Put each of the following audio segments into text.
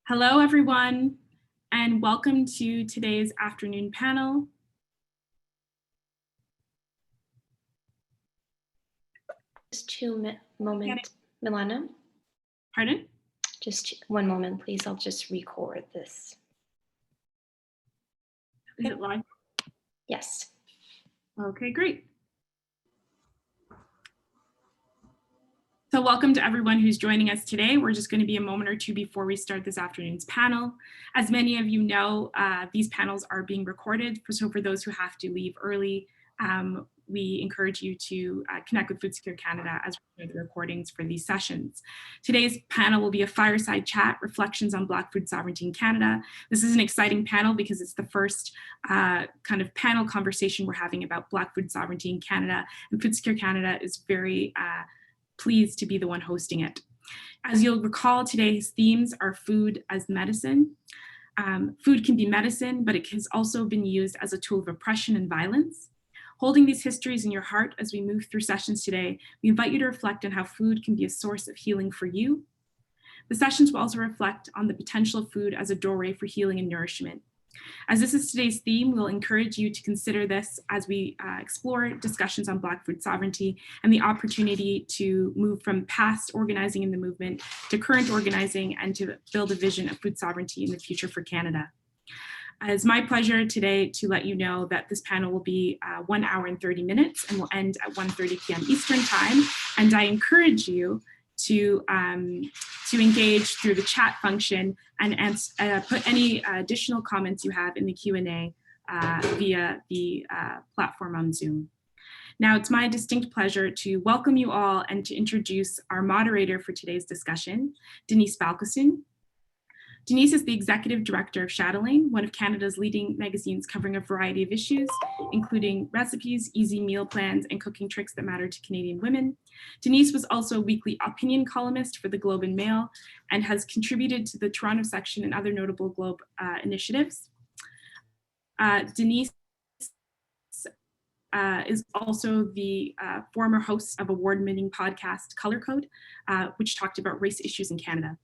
Hello, everyone, and welcome to today's afternoon panel. Just moment, Milana. Pardon? Just one moment, please. I'll just record this. Is it live? Yes. Okay, great. So welcome to everyone who's joining us today. We're just going to be a moment or two before we start this afternoon's panel. As many of you know, these panels are being recorded. So for those who have to leave early, we encourage you to connect with Food Secure Canada as we do the recordings for these sessions. Today's panel will be a fireside chat, reflections on Black food sovereignty in Canada. This is an exciting panel because it's the first kind of panel conversation we're having about Black food sovereignty in Canada, and Food Secure Canada is very pleased to be the one hosting it. As you'll recall, today's themes are food as medicine. Food can be medicine, but it has also been used as a tool of oppression and violence. Holding these histories in your heart as we move through sessions today, we invite you to reflect on how food can be a source of healing for you. The sessions will also reflect on the potential of food as a doorway for healing and nourishment. As this is today's theme, we'll encourage you to consider this as we explore discussions on Black food sovereignty and the opportunity to move from past organizing in the movement to current organizing and to build a vision of food sovereignty in the future for Canada. It's my pleasure today to let you know that this panel will be 1 hour and 30 minutes and will end at 1:30 p.m. Eastern time. And I encourage you to engage through the chat function and put any additional comments you have in the Q&A via the platform on Zoom. Now, it's my distinct pleasure to welcome you all and to introduce our moderator for today's discussion, Denise Balkasun. Denise is the Executive Director of Chatelaine, one of Canada's leading magazines covering a variety of issues, including recipes, easy meal plans, and cooking tricks that matter to Canadian women. Denise was also a weekly opinion columnist for the Globe and Mail and has contributed to the Toronto section and other notable Globe initiatives. Denise is also the former host of award-winning podcast Color Code, which talked about race issues in Canada.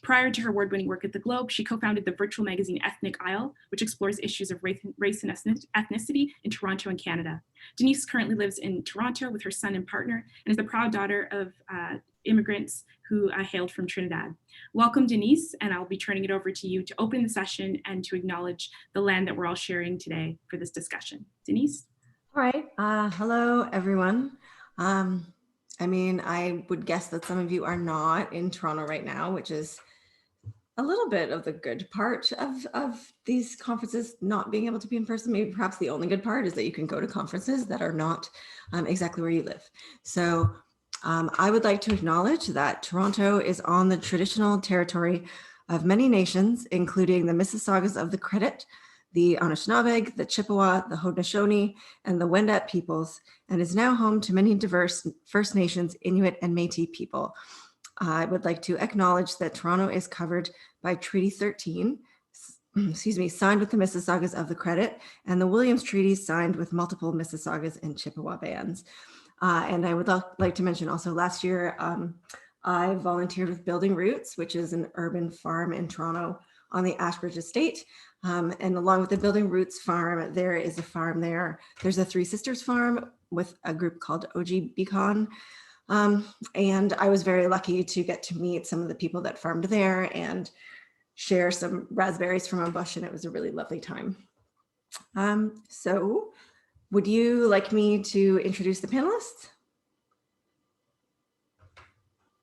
Prior to her award-winning work at the Globe, she co-founded the virtual magazine Ethnic Isle, which explores issues of race and ethnicity in Toronto and Canada. Denise currently lives in Toronto with her son and partner and is the proud daughter of immigrants who hailed from Trinidad. Welcome, Denise, and I'll be turning it over to you to open the session and to acknowledge the land that we're all sharing today for this discussion. Denise? All right. Hello, everyone. I would guess that some of you are not in Toronto right now, which is a little bit of the good part of these conferences not being able to be in person. Maybe perhaps the only good part is that you can go to conferences that are not exactly where you live. So I would like to acknowledge that Toronto is on the traditional territory of many nations, including the Mississaugas of the Credit, the Anishinaabe, the Chippewa, the Haudenosaunee, and the Wendat peoples, and is now home to many diverse First Nations, Inuit, and Métis people. I would like to acknowledge that Toronto is covered by Treaty 13, signed with the Mississaugas of the Credit, and the Williams Treaty signed with multiple Mississaugas and Chippewa bands. And I would like to mention also last year, I volunteered with Building Roots, which is an urban farm in Toronto on the Ashbridge Estate. And along with the Building Roots farm, there is a farm there. There's a Three Sisters farm with a group called OG Beacon. And I was very lucky to get to meet some of the people that farmed there and share some raspberries from a bush, and it was a really lovely time. So would you like me to introduce the panelists?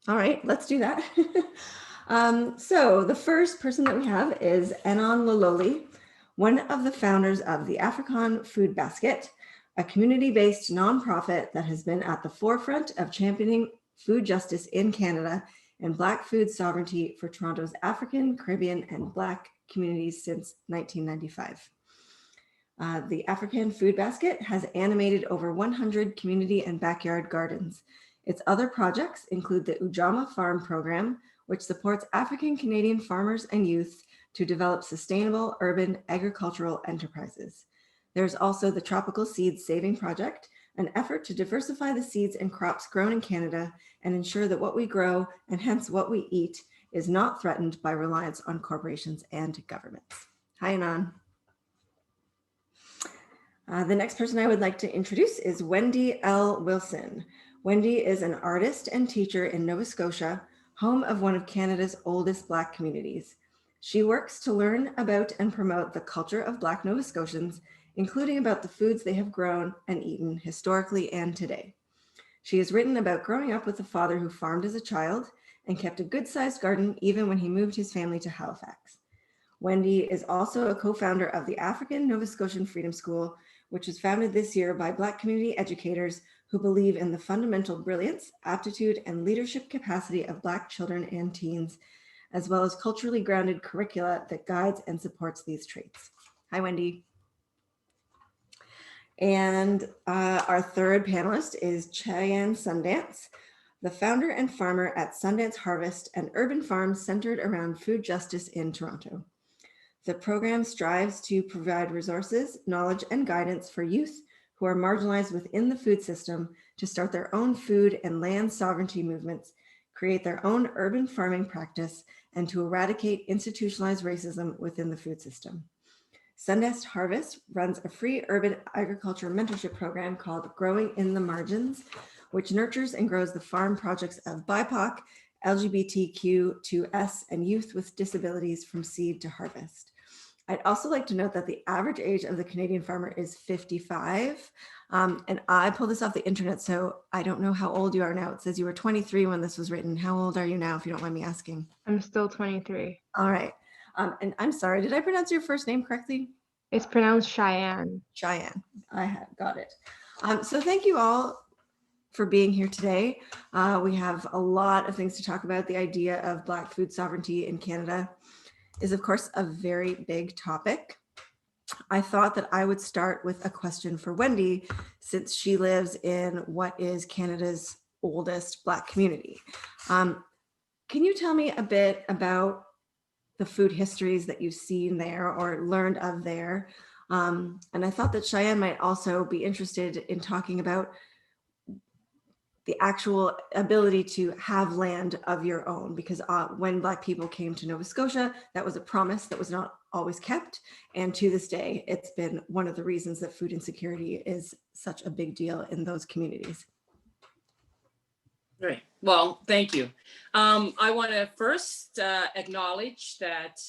All right, let's do that. So the first person that we have is Enon Lololi, one of the founders of the African Food Basket, a community-based nonprofit that has been at the forefront of championing food justice in Canada and Black food sovereignty for Toronto's African, Caribbean, and Black communities since 1995. The African Food Basket has animated over 100 community and backyard gardens. Its other projects include the Ujamaa Farm Program, which supports African Canadian farmers and youth to develop sustainable urban agricultural enterprises. There's also the Tropical Seeds Saving Project, an effort to diversify the seeds and crops grown in Canada and ensure that what we grow, and hence what we eat, is not threatened by reliance on corporations and governments. Hi, Anon. The next person I would like to introduce is Wendy L. Wilson. Wendy is an artist and teacher in Nova Scotia, home of one of Canada's oldest Black communities. She works to learn about and promote the culture of Black Nova Scotians, including about the foods they have grown and eaten historically and today. She has written about growing up with a father who farmed as a child and kept a good-sized garden even when he moved his family to Halifax. Wendy is also a co-founder of the African Nova Scotian Freedom School, which was founded this year by Black community educators who believe in the fundamental brilliance, aptitude, and leadership capacity of Black children and teens, as well as culturally grounded curricula that guides and supports these traits. Hi, Wendy. And our third panelist is Cheyenne Sundance, the founder and farmer at Sundance Harvest, an urban farm centered around food justice in Toronto. The program strives to provide resources, knowledge, and guidance for youth who are marginalized within the food system to start their own food and land sovereignty movements, create their own urban farming practice, and to eradicate institutionalized racism within the food system. Sundance Harvest runs a free urban agriculture mentorship program called Growing in the Margins, which nurtures and grows the farm projects of BIPOC, LGBTQ2S, and youth with disabilities from seed to harvest. I'd also like to note that the average age of the Canadian farmer is 55. And I pulled this off the internet, so I don't know how old you are now. It says you were 23 when this was written. How old are you now, if you don't mind me asking? I'm still 23. All right. And I'm sorry, did I pronounce your first name correctly? It's pronounced Cheyenne. Cheyenne. I had got it. So thank you all for being here today. We have a lot of things to talk about. The idea of Black food sovereignty in Canada is, of course, a very big topic. I thought that I would start with a question for Wendy, since she lives in what is Canada's oldest Black community. Can you tell me a bit about the food histories that you've seen there or learned of there? And I thought that Cheyenne might also be interested in talking about the actual ability to have land of your own, because when Black people came to Nova Scotia, that was a promise that was not always kept. And to this day, it's been one of the reasons that food insecurity is such a big deal in those communities. Right. Well, thank you. I want to first acknowledge that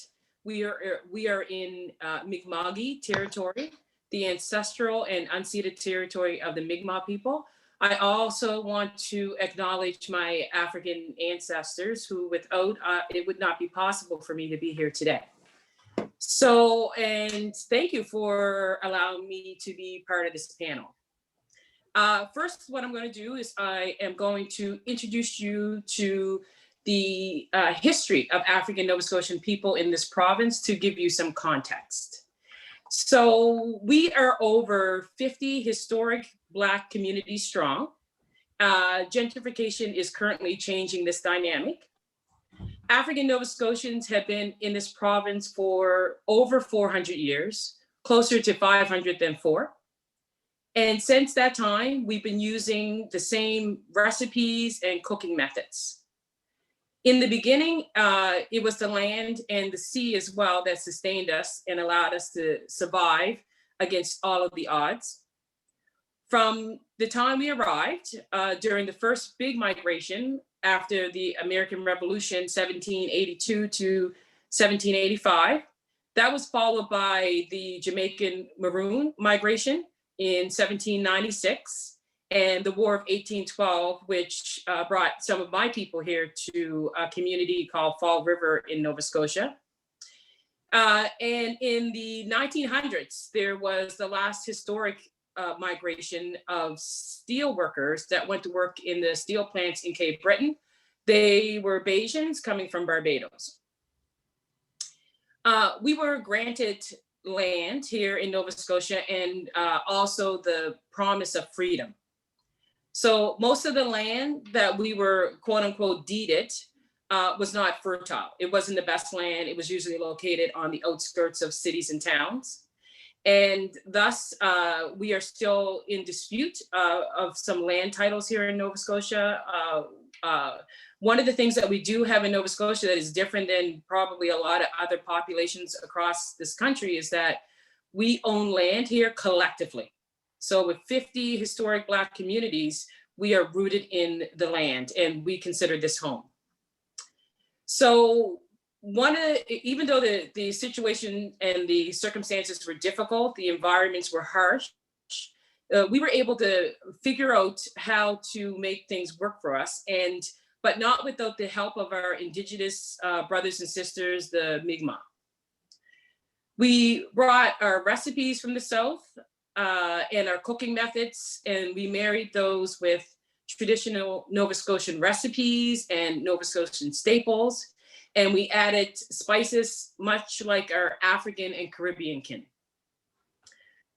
we are in Mi'kmaq territory, the ancestral and unceded territory of the Mi'kmaq people. I also want to acknowledge my African ancestors who without it would not be possible for me to be here today. So, and thank you for allowing me to be part of this panel. First, what I'm going to do is I am going to introduce you to the history of African Nova Scotian people in this province to give you some context. So we are over 50 historic Black communities strong. Gentrification is currently changing this dynamic. African Nova Scotians have been in this province for over 400 years, closer to 500 than 4. And since that time, we've been using the same recipes and cooking methods. In the beginning, it was the land and the sea as well that sustained us and allowed us to survive against all of the odds. From the time we arrived during the first big migration after the American Revolution, 1782 to 1785, that was followed by the Jamaican Maroon migration in 1796, and the War of 1812, which brought some of my people here to a community called Fall River in Nova Scotia. And in the 1900s, there was the last historic migration of steel workers that went to work in the steel plants in Cape Breton. They were Bajans coming from Barbados. We were granted land here in Nova Scotia and also the promise of freedom. So most of the land that we were quote unquote deeded was not fertile. It wasn't the best land. It was usually located on the outskirts of cities and towns. And thus we are still in dispute of some land titles here in Nova Scotia. One of the things that we do have in Nova Scotia that is different than probably a lot of other populations across this country is that we own land here collectively. So with 50 historic Black communities, we are rooted in the land and we consider this home. So even though the situation and the circumstances were difficult, the environments were harsh, we were able to figure out how to make things work for us, but not without the help of our Indigenous brothers and sisters, the Mi'kmaq. We brought our recipes from the South and our cooking methods, and we married those with traditional Nova Scotian recipes and Nova Scotian staples. And we added spices much like our African and Caribbean kin.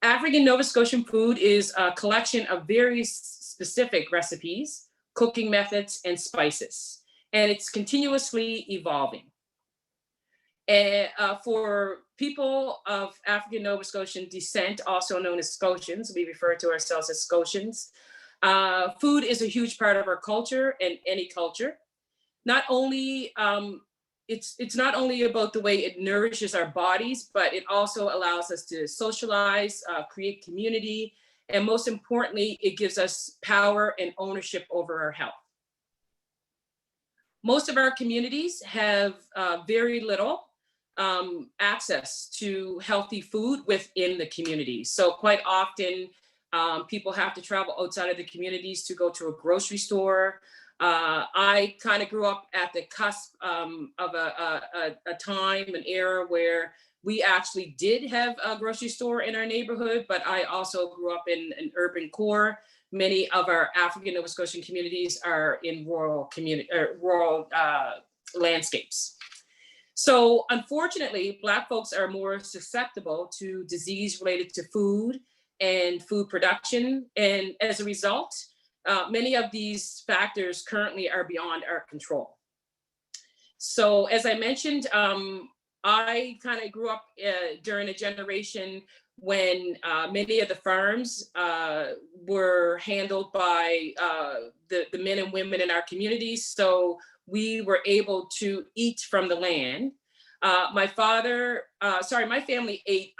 African Nova Scotian food is a collection of very specific recipes, cooking methods, and spices. And it's continuously evolving. And for people of African Nova Scotian descent, also known as Scotians, we refer to ourselves as Scotians, food is a huge part of our culture and any culture. Not only, it's not only about the way it nourishes our bodies, but it also allows us to socialize, create community, and most importantly, it gives us power and ownership over our health. Most of our communities have very little access to healthy food within the community. So quite often, people have to travel outside of the communities to go to a grocery store. I kind of grew up at the cusp of a time, an era where we actually did have a grocery store in our neighborhood, but I also grew up in an urban core. Many of our African Nova Scotian communities are in rural landscapes. So unfortunately, Black folks are more susceptible to disease related to food and food production. And as a result, many of these factors currently are beyond our control. So as I mentioned, I kind of grew up during a generation when many of the farms were handled by the men and women in our communities. So we were able to eat from the land. My family ate,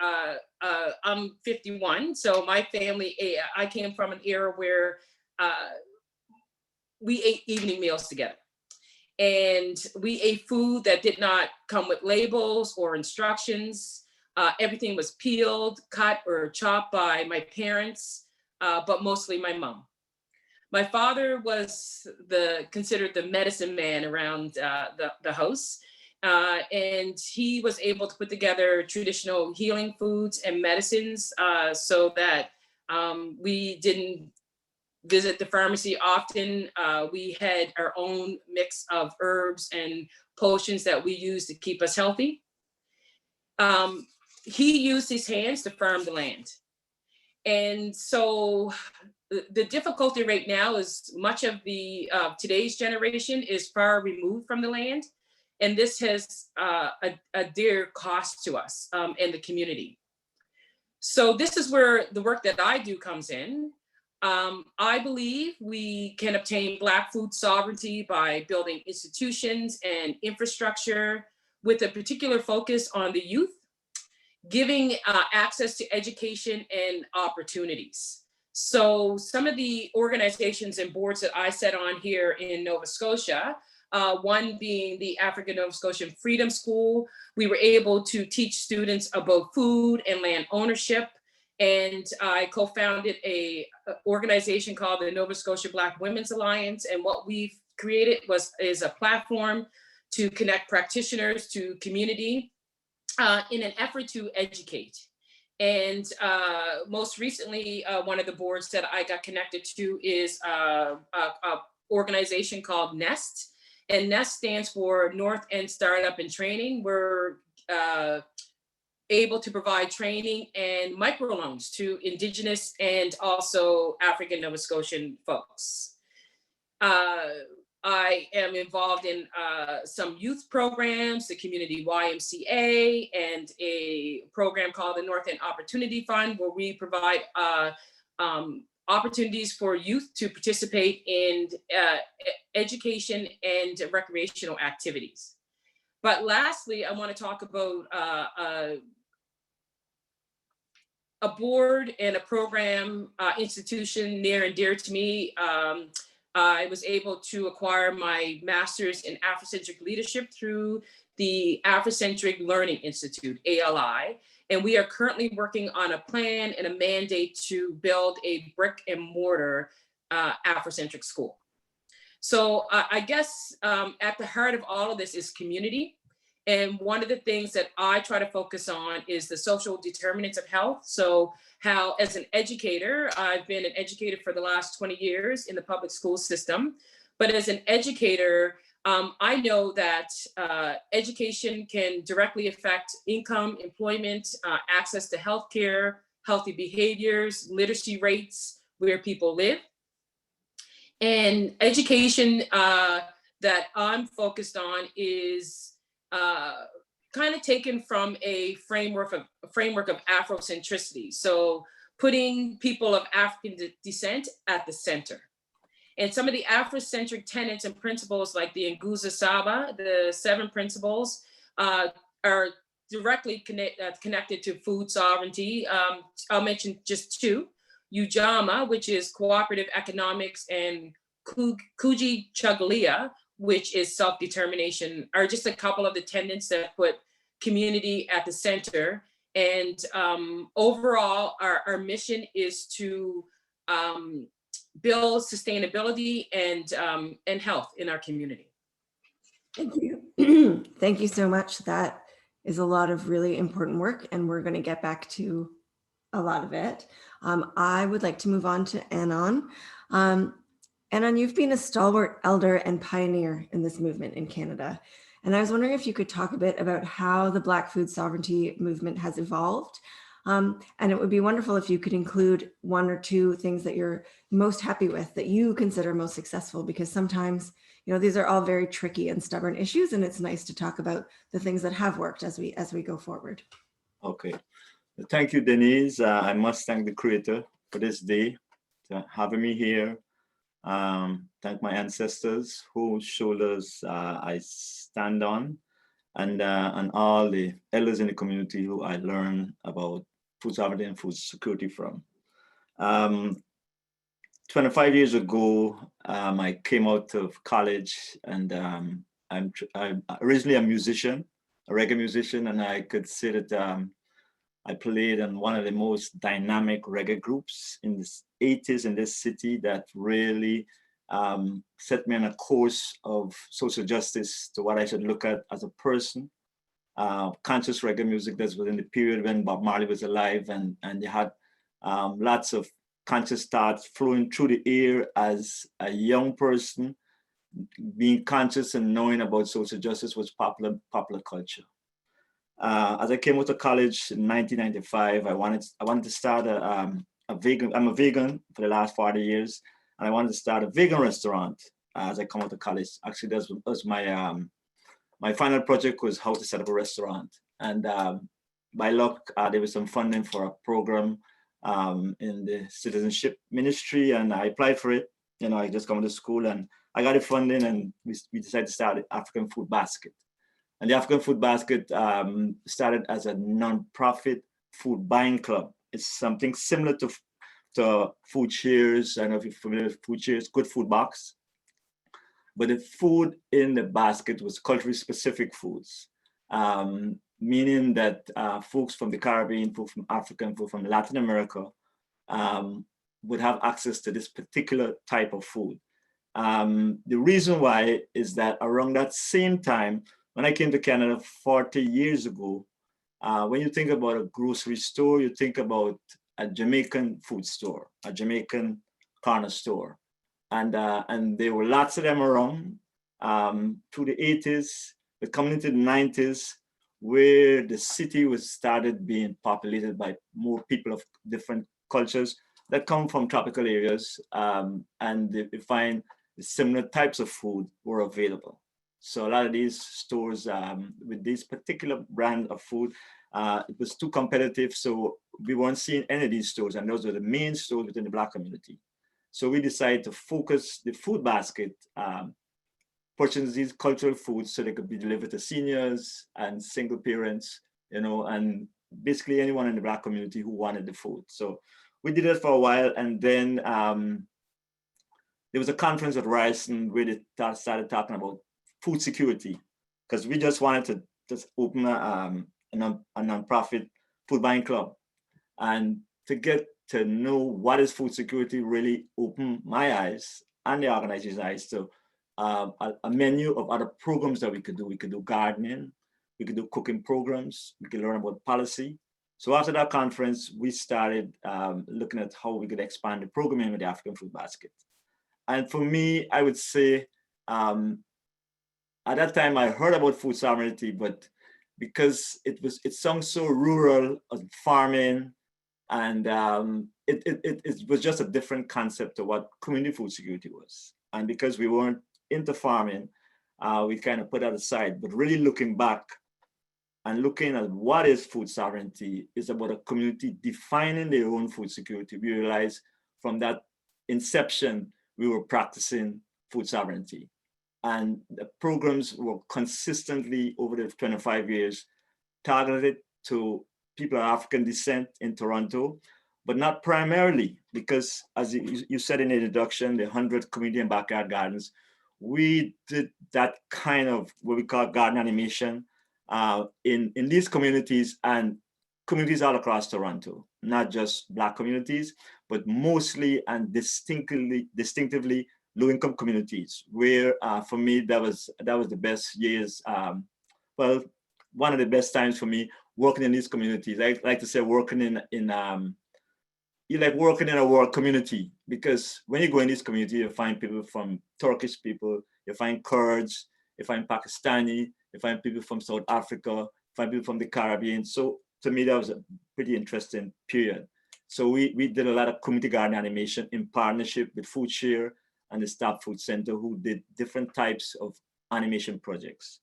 I'm 51, so my family ate, I came from an era where we ate evening meals together. And we ate food that did not come with labels or instructions. Everything was peeled, cut, or chopped by my parents, but mostly my mom. My father was considered the medicine man around the house. And he was able to put together traditional healing foods and medicines so that we didn't visit the pharmacy often. We had our own mix of herbs and potions that we used to keep us healthy. He used his hands to farm the land. And so the difficulty right now is much of the today's generation is far removed from the land. And this has a dear cost to us and the community. So this is where the work that I do comes in. I believe we can obtain Black food sovereignty by building institutions and infrastructure with a particular focus on the youth, giving access to education and opportunities. So some of the organizations and boards that I sit on here in Nova Scotia, one being the African Nova Scotian Freedom School, we were able to teach students about food and land ownership. And I co-founded an organization called the Nova Scotia Black Women's Alliance. And what we've created is a platform to connect practitioners to community in an effort to educate. And most recently, one of the boards that I got connected to is an organization called NEST. And NEST stands for North End Startup and Training. We're able to provide training and microloans to Indigenous and also African Nova Scotian folks. I am involved in some youth programs, the Community YMCA, and a program called the North End Opportunity Fund, where we provide opportunities for youth to participate in education and recreational activities. But lastly, I want to talk about a board and a program institution near and dear to me. I was able to acquire my master's in Afrocentric leadership through the Afrocentric Learning Institute, ALI. And we are currently working on a plan and a mandate to build a brick and mortar Afrocentric school. So I guess at the heart of all of this is community. And one of the things that I try to focus on is the social determinants of health. So how, as an educator, I've been an educator for the last 20 years in the public school system. But as an educator, I know that education can directly affect income, employment, access to healthcare, healthy behaviors, literacy rates, where people live. And education that I'm focused on is kind of taken from a framework of Afrocentricity. So putting people of African descent at the center. And some of the Afrocentric tenets and principles like the Nguzo Saba, the 7 principles, are directly connected to food sovereignty. I'll mention just 2. Ujamaa, which is cooperative economics, and Kuji Chagalia, which is self-determination, are just a couple of the tenets that put community at the center. And overall, our mission is to build sustainability and health in our community. Thank you. Thank you so much. That is a lot of really important work, and we're going to get back to a lot of it. I would like to move on to Anon. Anon, you've been a stalwart elder and pioneer in this movement in Canada. And I was wondering if you could talk a bit about how the Black food sovereignty movement has evolved. And it would be wonderful if you could include 1 or 2 things that you're most happy with, that you consider most successful, because sometimes, these are all very tricky and stubborn issues, and it's nice to talk about the things that have worked as we go forward. Okay. Thank you, Denise. I must thank the creator for this day, for having me here. Thank my ancestors whose shoulders I stand on, and all the elders in the community who I learn about food sovereignty and food security from. 25 years ago, I came out of college, and I'm originally a musician, a reggae musician, and I could say that I played in one of the most dynamic reggae groups in the 80s in this city that really set me on a course of social justice, to what I should look at as a person. Conscious reggae music that was in the period when Bob Marley was alive, and they had lots of conscious thoughts flowing through the air as a young person. Being conscious and knowing about social justice was popular culture. As I came out of college in 1995, I wanted to start a vegan. I'm a vegan for the last 40 years, and I wanted to start a vegan restaurant as I come out of college. Actually, that was my final project, was how to set up a restaurant. And by luck, there was some funding for a program in the citizenship ministry, and I applied for it. I just come to school and I got the funding, and we decided to start the African Food Basket. And the African Food Basket started as a non-profit food buying club. It's something similar to Food Shares. I don't know if you're familiar with Food Shares, Good Food Box. But the food in the basket was culturally specific foods, meaning that folks from the Caribbean, folks from Africa, and folks from Latin America would have access to this particular type of food. The reason why is that around that same time, when I came to Canada 40 years ago, when you think about a grocery store, you think about a Jamaican food store, a Jamaican corner store. And there were lots of them around through the 80s, but coming into the 90s, where the city was started being populated by more people of different cultures that come from tropical areas, and they find similar types of food were available. So a lot of these stores with this particular brand of food, it was too competitive. So we weren't seeing any of these stores, and those were the main stores within the Black community. So we decided to focus the food basket, purchase these cultural foods so they could be delivered to seniors and single parents, and basically anyone in the Black community who wanted the food. So we did it for a while, and then there was a conference at Ryerson where they started talking about food security, because we just wanted to just open a nonprofit food buying club. And to get to know what is food security really opened my eyes and the organization's eyes to a menu of other programs that we could do. We could do gardening, we could do cooking programs, we could learn about policy. So after that conference, we started looking at how we could expand the programming with the African food basket. And for me, I would say, at that time I heard about food sovereignty, but because it sounds so rural, farming, and it was just a different concept of what community food security was. And because we weren't into farming, we kind of put that aside. But really looking back and looking at what is food sovereignty is about a community defining their own food security. We realized from that inception, we were practicing food sovereignty. And the programs were consistently over the 25 years targeted to people of African descent in Toronto, but not primarily, because as you said in the introduction, the 100 community and backyard gardens, we did that kind of what we call garden animation in these communities and communities all across Toronto, not just Black communities, but mostly and distinctively low-income communities, where for me, that was the best years. Well, one of the best times for me working in these communities. I like to say working in you like working in a world community, because when you go in this community, you find people from Turkish people, you find Kurds, you find Pakistani, you find people from South Africa, you find people from the Caribbean. So to me, that was a pretty interesting period. So we did a lot of community garden animation in partnership with Food Share and the Stop Food Center, who did different types of animation projects.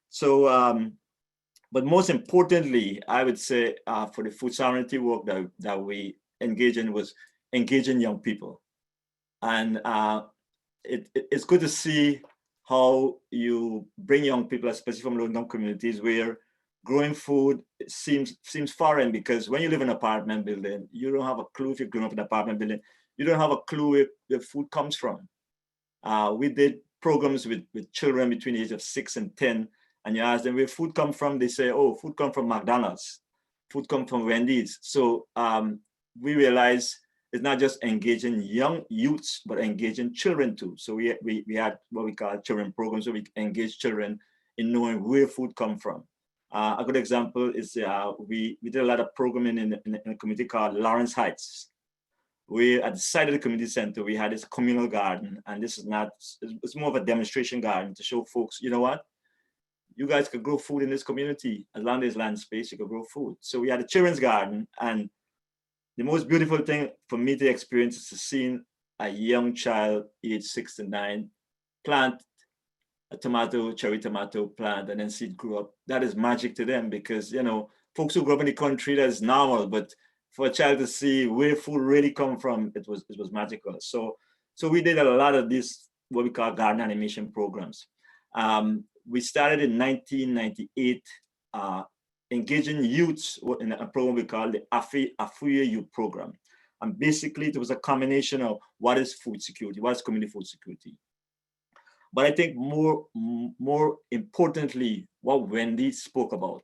So, but most importantly, I would say for the food sovereignty work that we engage in was engaging young people. And it's good to see how you bring young people, especially from low-income communities, where growing food seems foreign, because when you live in an apartment building, you don't have a clue. If you grew up in an apartment building, you don't have a clue where food comes from. We did programs with children between the age of 6 and 10, and you ask them where food come from, they say, oh, food come from McDonald's, food come from Wendy's. So we realized it's not just engaging young youths, but engaging children too. So we had what we call children programs, where we engage children in knowing where food come from. A good example is we did a lot of programming in a community called Lawrence Heights. We, at the side of the community center, we had this communal garden, and this is not, it's more of a demonstration garden to show folks, you know what? You guys could grow food in this community. As long as there's land space, you could grow food. So we had a children's garden, and the most beautiful thing for me to experience is to see a young child, age 6 to 9, plant a cherry tomato plant, and then see it grow up. That is magic to them, because, you know, folks who grew up in the country, that's normal, but for a child to see where food really come from, it was magical. So we did a lot of these, what we call garden animation programs. We started in 1998, engaging youths in a program we call the Veuillez Youth Program. And basically it was a combination of what is food security, what is community food security. But I think more importantly, what Wendy spoke about,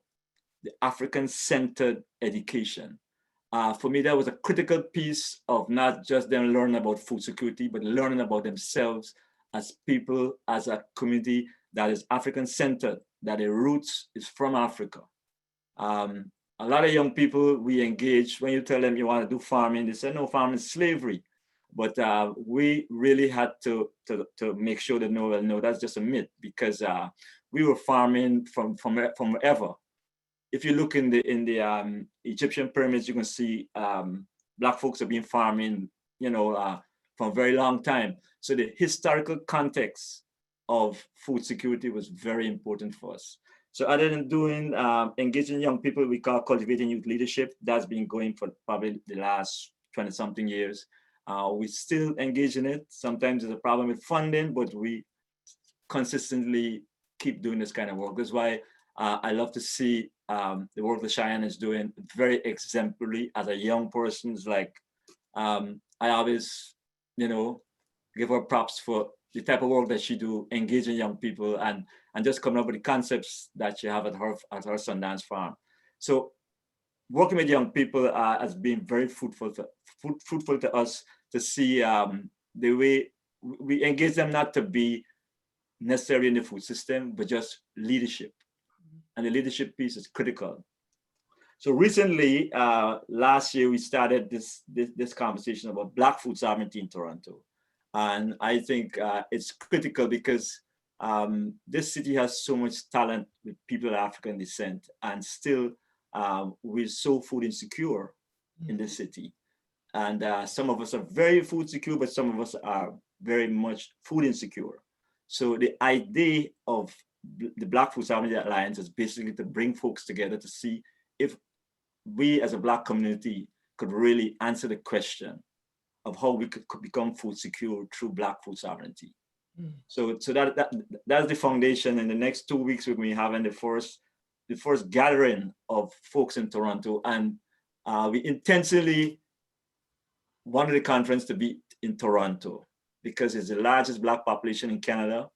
the African-centered education. For me, that was a critical piece of not just them learning about food security, but learning about themselves as people, as a community that is African-centered, that their roots is from Africa. A lot of young people we engage, when you tell them you want to do farming, they say, no, farming is slavery. But we really had to make sure that no, that's just a myth, because we were farming from forever. If you look in the Egyptian pyramids, you can see Black folks have been farming, you know, for a very long time. So the historical context of food security was very important for us. So other than doing engaging young people, we call cultivating youth leadership. That's been going for probably the last 20 something years. We still engage in it. Sometimes there's a problem with funding, but we consistently keep doing this kind of work. That's why I love to see the work that Cheyenne is doing, very exemplary as a young person. It's like, I always, give her props for the type of work that she do, engaging young people and just coming up with the concepts that she have at her Sundance farm. So working with young people has been very fruitful to us to see the way we engage them, not to be necessarily in the food system, but just leadership. And the leadership piece is critical. So recently, last year, we started this conversation about Black food sovereignty in Toronto. And I think it's critical because this city has so much talent with people of African descent, and still we're so food insecure in this city. And some of us are very food secure, but some of us are very much food insecure. So the idea of the Black Food Sovereignty Alliance is basically to bring folks together to see if we as a Black community could really answer the question of how we could become food secure through Black food sovereignty. So that's the foundation. In the next 2 weeks, we're going to be having the first gathering of folks in Toronto, and we intentionally wanted the conference to be in Toronto because it's the largest Black population in Canada,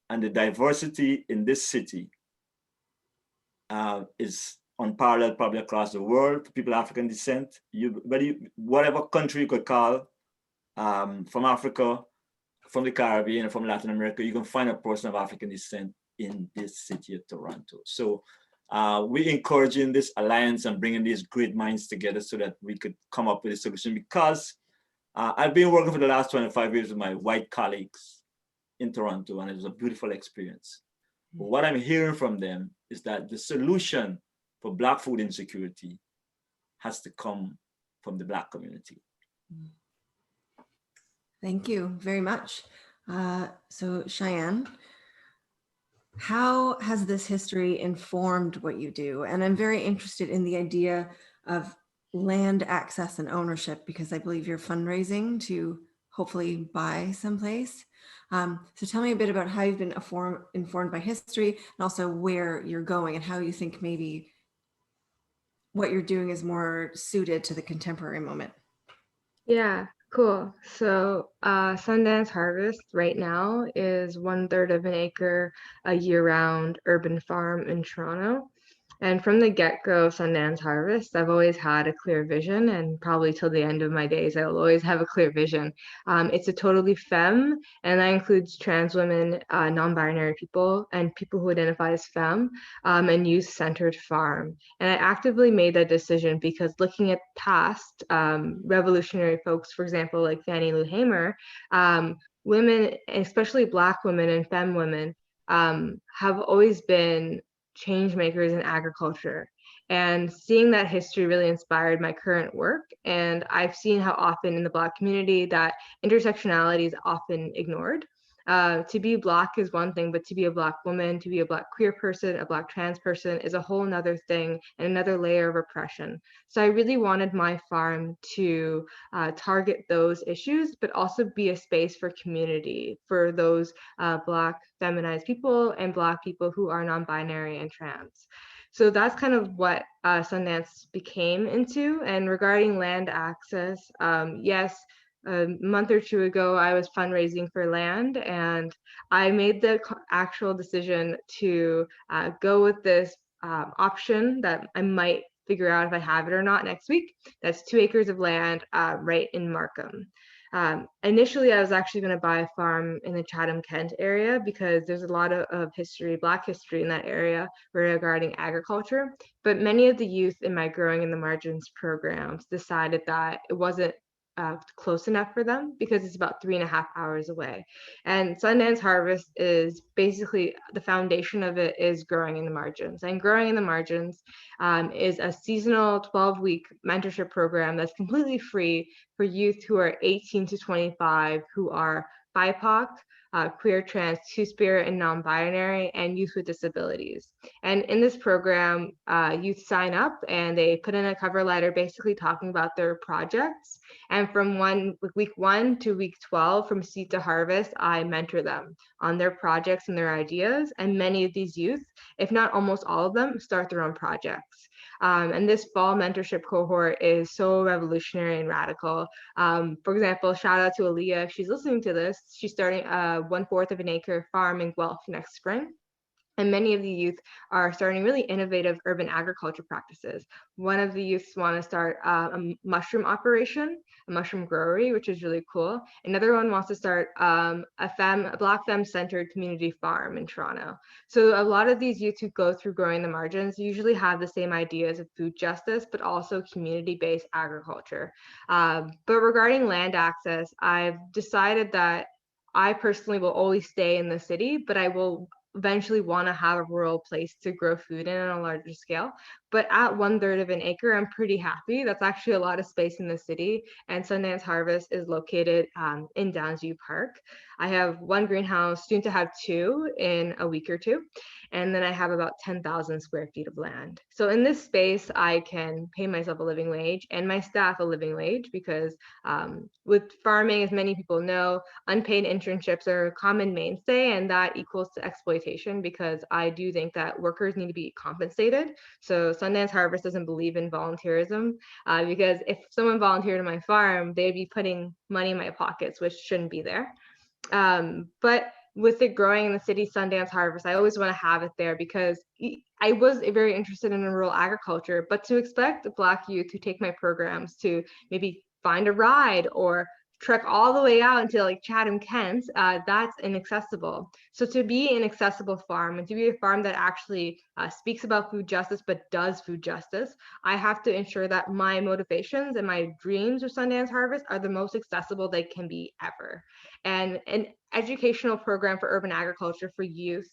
and the diversity in this city is unparalleled probably across the world. People of African descent, whatever country you could call, from Africa, from the Caribbean, or from Latin America, you can find a person of African descent in this city of Toronto. So we're encouraging this alliance and bringing these great minds together so that we could come up with a solution, because I've been working for the last 25 years with my white colleagues in Toronto, and it was a beautiful experience. But what I'm hearing from them is that the solution for Black food insecurity has to come from the Black community. Thank you very much. So Cheyenne, how has this history informed what you do? And I'm very interested in the idea of land access and ownership, because I believe you're fundraising to hopefully buy someplace. So tell me a bit about how you've been informed by history, and also where you're going and how you think maybe what you're doing is more suited to the contemporary moment. Yeah, cool. So Sundance Harvest right now is 1/3 of an acre, a year-round urban farm in Toronto. And from the get-go of Sundance Harvest, I've always had a clear vision, and probably till the end of my days, I'll always have a clear vision. It's a totally femme, and that includes trans women, non-binary people, and people who identify as femme, and youth-centered farm. And I actively made that decision because looking at past revolutionary folks, for example, like Fannie Lou Hamer, women, especially Black women and femme women, have always been change makers in agriculture. And seeing that history really inspired my current work. And I've seen how often in the Black community that intersectionality is often ignored. To be Black is one thing, but to be a Black woman, to be a Black queer person, a Black trans person is a whole nother thing and another layer of oppression. So I really wanted my farm to target those issues, but also be a space for community for those Black feminized people and Black people who are non-binary and trans. So that's kind of what Sundance became into. And regarding land access, yes, a month or two ago, I was fundraising for land, and I made the actual decision to go with this option that I might figure out if I have it or not next week. That's 2 acres of land right in Markham. Initially, I was actually going to buy a farm in the Chatham-Kent area because there's a lot of history, Black history in that area regarding agriculture. But many of the youth in my Growing in the Margins programs decided that it wasn't close enough for them because it's about 3.5 hours away. And Sundance Harvest is basically, the foundation of it is Growing in the Margins. And Growing in the Margins is a seasonal 12-week mentorship program that's completely free for youth who are 18 to 25, who are BIPOC, queer, trans, two-spirit, and non-binary, and youth with disabilities. And in this program, youth sign up and they put in a cover letter basically talking about their projects. And from week 1 to week 12, from seed to harvest, I mentor them on their projects and their ideas. And many of these youth, if not almost all of them, start their own projects. And this fall mentorship cohort is so revolutionary and radical. For example, shout out to Aaliyah, if she's listening to this. She's starting a 1/4 of an acre farm in Guelph next spring. And many of the youth are starting really innovative urban agriculture practices. One of the youths want to start a mushroom operation, a mushroom growery, which is really cool. Another one wants to start a Black femme-centered community farm in Toronto. So a lot of these youth who go through Growing the Margins usually have the same ideas of food justice, but also community-based agriculture. But regarding land access, I've decided that I personally will always stay in the city, but I will eventually want to have a rural place to grow food in on a larger scale. But at 1/3 of an acre, I'm pretty happy. That's actually a lot of space in the city. And Sundance Harvest is located in Downsview Park. I have 1 greenhouse, soon to have 2 in a week or 2. And then I have about 10,000 square feet of land. So in this space, I can pay myself a living wage and my staff a living wage because with farming, as many people know, unpaid internships are a common mainstay, and that equals to exploitation because I do think that workers need to be compensated. So Sundance Harvest doesn't believe in volunteerism because if someone volunteered on my farm, they'd be putting money in my pockets, which shouldn't be there. But with it growing in the city, Sundance Harvest, I always want to have it there because I was very interested in rural agriculture, but to expect Black youth who take my programs to maybe find a ride or trek all the way out into like Chatham, Kent, that's inaccessible. So to be an accessible farm and to be a farm that actually speaks about food justice but does food justice, I have to ensure that my motivations and my dreams of Sundance Harvest are the most accessible they can be ever. And an educational program for urban agriculture for youth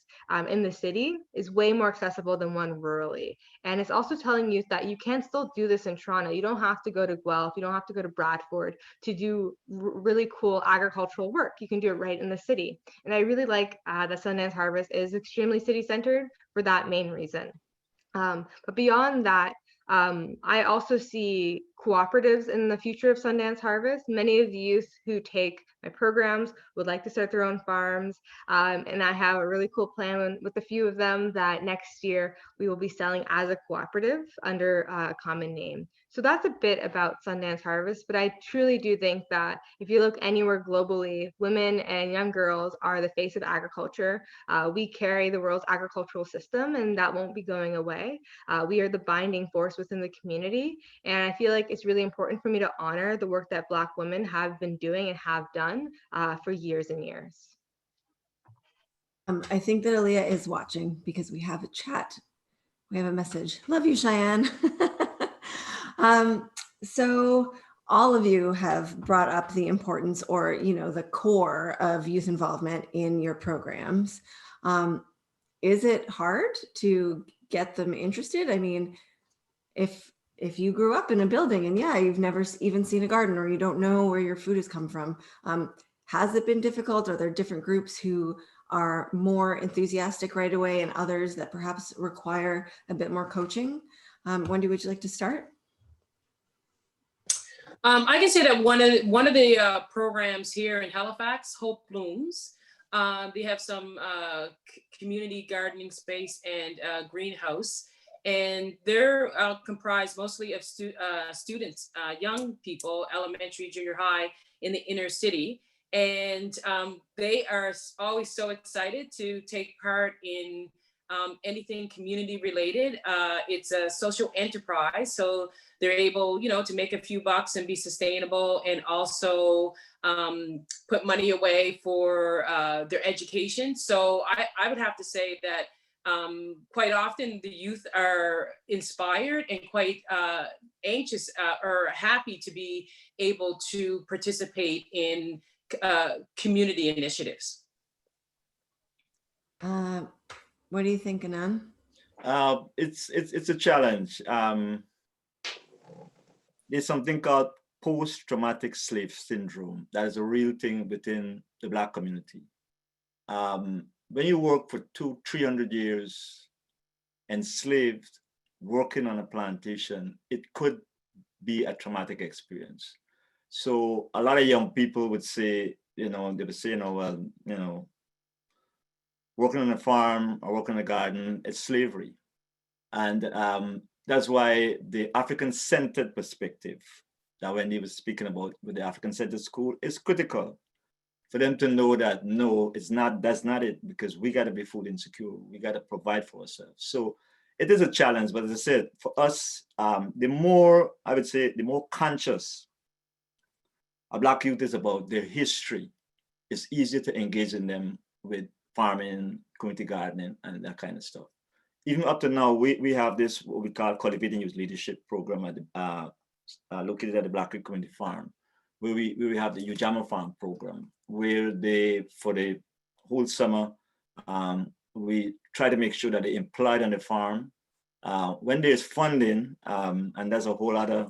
in the city is way more accessible than one rurally. And it's also telling youth that you can still do this in Toronto. You don't have to go to Guelph, you don't have to go to Bradford to do really cool agricultural work. You can do it right in the city. And I really like that Sundance Harvest is extremely city-centered for that main reason. But beyond that, I also see cooperatives in the future of Sundance Harvest. Many of the youth who take my programs would like to start their own farms. And I have a really cool plan with a few of them that next year we will be selling as a cooperative under a common name. So that's a bit about Sundance Harvest, but I truly do think that if you look anywhere globally, women and young girls are the face of agriculture. We carry the world's agricultural system, and that won't be going away. We are the binding force within the community, and I feel like it's really important for me to honor the work that Black women have been doing and have done for years and years. I think that Aaliyah is watching because we have a chat. We have a message. Love you, Cheyenne. So all of you have brought up the importance or, the core of youth involvement in your programs. Is it hard to get them interested? I mean, if you grew up in a building and you've never even seen a garden or you don't know where your food has come from, has it been difficult? Are there different groups who are more enthusiastic right away and others that perhaps require a bit more coaching? Wendy, would you like to start? I can say that one of the programs here in Halifax, Hope Blooms, they have some community gardening space and greenhouse, and they're comprised mostly of students, young people, elementary, junior high in the inner city. And they are always so excited to take part in anything community related. It's a social enterprise, so they're able, to make a few bucks and be sustainable, and also put money away for their education. So I would have to say that quite often the youth are inspired and quite anxious or happy to be able to participate in community initiatives. What do you think, Anand? It's a challenge. There's something called post-traumatic slave syndrome. That is a real thing within the Black community. when you work for 200-300 years enslaved, working on a plantation, it could be a traumatic experience. So a lot of young people would say, they would say, well, working on a farm or working in a garden, it's slavery. And that's why the African-centered perspective that Wendy was speaking about with the African-centered school is critical for them to know that, no, that's not it, because we got to be food insecure. We got to provide for ourselves. So it is a challenge, but as I said, for us, the more conscious a Black youth is about their history, it's easier to engage in them with farming, community gardening, and that kind of stuff. Even up to now, we have this, what we call Cultivating Youth Leadership program at located at the Black Creek Community Farm, where we have the Ujama Farm program, where for the whole summer, we try to make sure that they're employed on the farm. When there's funding, and that's a whole other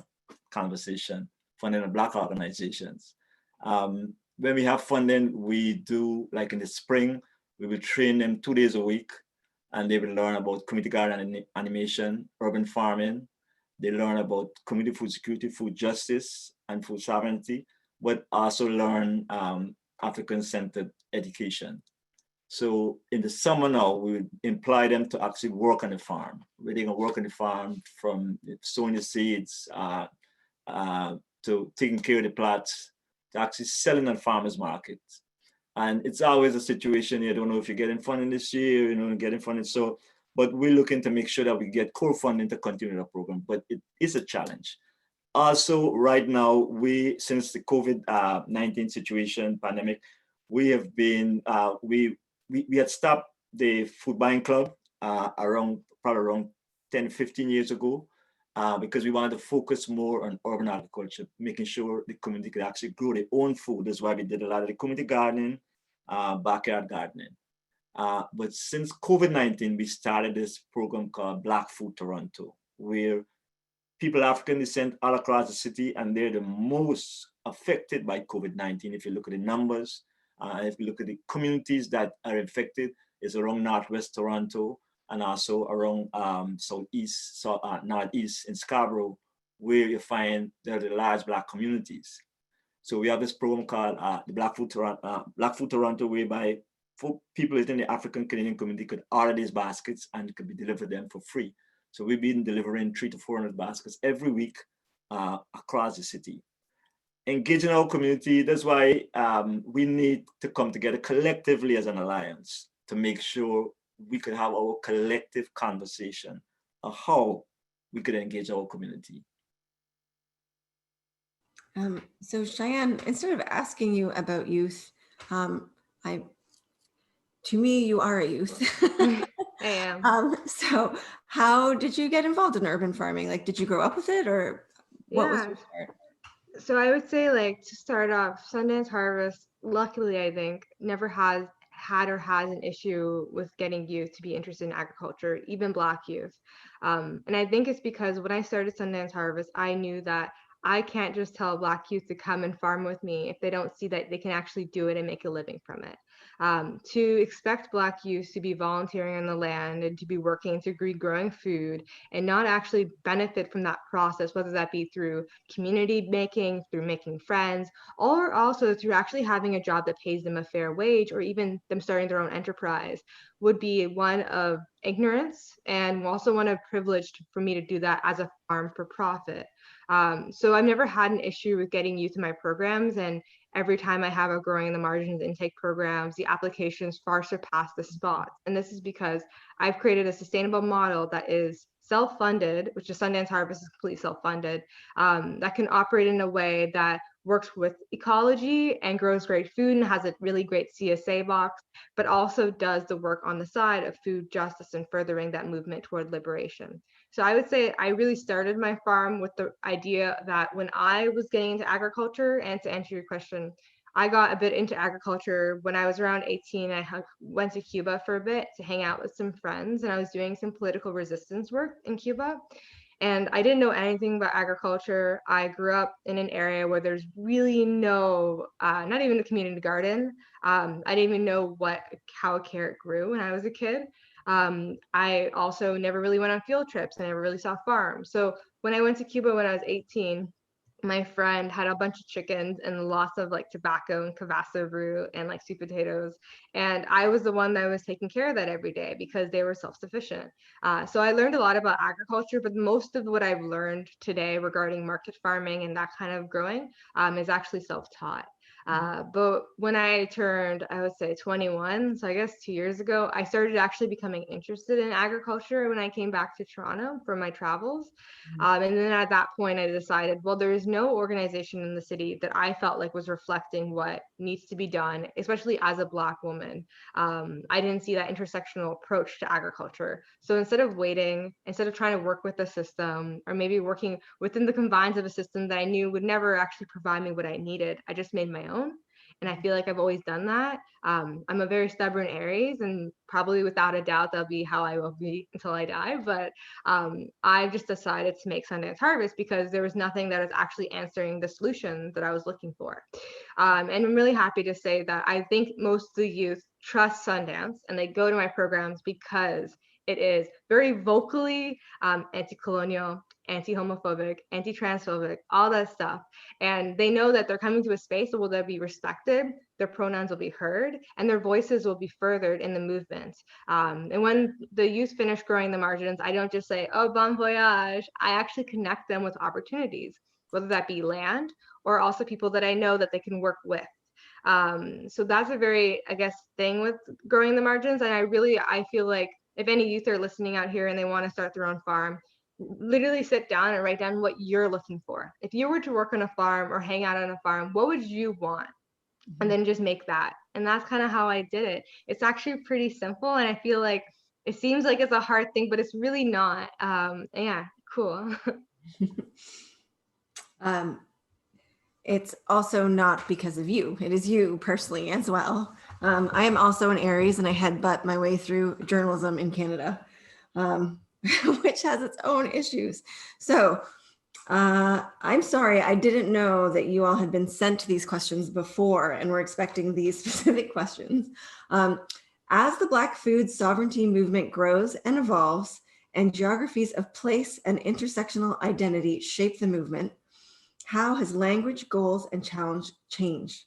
conversation, funding of Black organizations. When we have funding, we do, like in the spring, we will train them 2 days a week, and they will learn about community garden animation, urban farming. They learn about community food security, food justice, and food sovereignty, but also learn African-centered education. So in the summer now, we employ them to actually work on the farm. Where they can work on the farm from sowing the seeds to taking care of the plots, to actually selling at farmers markets. And it's always a situation, you don't know if you're getting funding this year, getting funding. So, but we're looking to make sure that we get core funding to continue the program, but it is a challenge. Also, right now, since the COVID-19 situation, pandemic, we have been, we had stopped the food buying club probably around 10, 15 years ago, because we wanted to focus more on urban agriculture, making sure the community could actually grow their own food. That's why we did a lot of the community gardening, backyard gardening. But since COVID-19, we started this program called Black Food Toronto, where people of African descent all across the city, and they're the most affected by COVID-19. If you look at the numbers, if you look at the communities that are affected, it's around Northwest Toronto, and also around Northeast in Scarborough, where you find there are the large Black communities. So we have this program called the Black Food Toronto, whereby people within the African Canadian community could order these baskets and could be delivered them for free. So we've been delivering 300 to 400 baskets every week across the city. Engaging our community, that's why we need to come together collectively as an alliance to make sure we could have our collective conversation of how we could engage our community. So Cheyenne, instead of asking you about youth, to me, you are a youth. I am. So how did you get involved in urban farming? Like, did you grow up with it, or what was your start? So I would say, like, to start off, Sundance Harvest, luckily, I think, never has an issue with getting youth to be interested in agriculture, even Black youth. And I think it's because when I started Sundance Harvest, I knew that I can't just tell Black youth to come and farm with me if they don't see that they can actually do it and make a living from it. To expect Black youth to be volunteering on the land and to be working to growing food and not actually benefit from that process, whether that be through community making, through making friends, or also through actually having a job that pays them a fair wage, or even them starting their own enterprise, would be one of ignorance and also one of privilege for me to do that as a farm for profit. So I've never had an issue with getting youth in my programs, and every time I have a Growing in the Margins intake programs, the applications far surpass the spots. And this is because I've created a sustainable model that is self-funded, which is Sundance Harvest is completely self-funded, that can operate in a way that works with ecology and grows great food and has a really great CSA box, but also does the work on the side of food justice and furthering that movement toward liberation. So I would say I really started my farm with the idea that when I was getting into agriculture, and to answer your question, I got a bit into agriculture when I was around 18. I went to Cuba for a bit to hang out with some friends, and I was doing some political resistance work in Cuba. And I didn't know anything about agriculture. I grew up in an area where there's really no, not even a community garden. I didn't even know how a carrot grew when I was a kid. I also never really went on field trips. I never really saw farms. So when I went to Cuba when I was 18, my friend had a bunch of chickens and lots of like tobacco and cavasso root and like sweet potatoes. And I was the one that was taking care of that every day because they were self-sufficient. So I learned a lot about agriculture, but most of what I've learned today regarding market farming and that kind of growing is actually self-taught. But when I turned, I would say 21, so I guess 2 years ago, I started actually becoming interested in agriculture when I came back to Toronto from my travels. And then at that point, I decided, well, there is no organization in the city that I felt like was reflecting what needs to be done, especially as a Black woman. I didn't see that intersectional approach to agriculture. So instead of trying to work with the system, or maybe working within the confines of a system that I knew would never actually provide me what I needed, I just made my own. And I feel like I've always done that. I'm a very stubborn Aries, and probably without a doubt, that'll be how I will be until I die. But I've just decided to make Sundance Harvest because there was nothing that was actually answering the solution that I was looking for. And I'm really happy to say that I think most of the youth trust Sundance and they go to my programs because it is very vocally anti-colonial, anti-homophobic, anti-transphobic, all that stuff. And they know that they're coming to a space where they'll be respected, their pronouns will be heard, and their voices will be furthered in the movement. And when the youth finish growing the margins, I don't just say, oh, bon voyage. I actually connect them with opportunities, whether that be land or also people that I know that they can work with. So that's a very, I guess, thing with growing the margins. And I feel like if any youth are listening out here and they want to start their own farm, literally sit down and write down what you're looking for. If you were to work on a farm or hang out on a farm, what would you want? And then just make that. And that's kind of how I did it. It's actually pretty simple. And I feel like it seems like it's a hard thing, but it's really not. Yeah, cool. It's also not because of you. It is you personally as well. I am also an Aries and I headbutt my way through journalism in Canada, which has its own issues. So I'm sorry, I didn't know that you all had been sent these questions before and were expecting these specific questions. As the Black food sovereignty movement grows and evolves and geographies of place and intersectional identity shape the movement, how has language, goals, and challenge changed?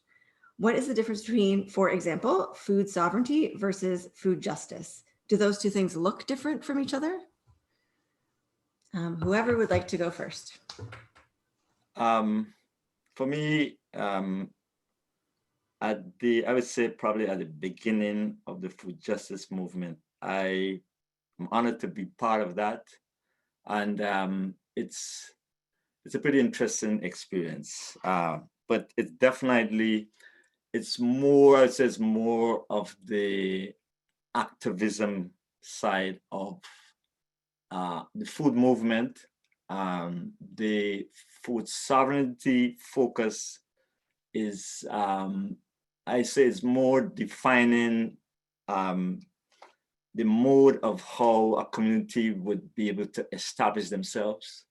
What is the difference between, for example, food sovereignty versus food justice? Do those two things look different from each other? Whoever would like to go first. For me, I would say probably at the beginning of the food justice movement, I am honored to be part of that. And it's a pretty interesting experience, but it's more of the activism side of the food movement. The food sovereignty focus is, I say, it's more defining the mode of how a community would be able to establish themselves,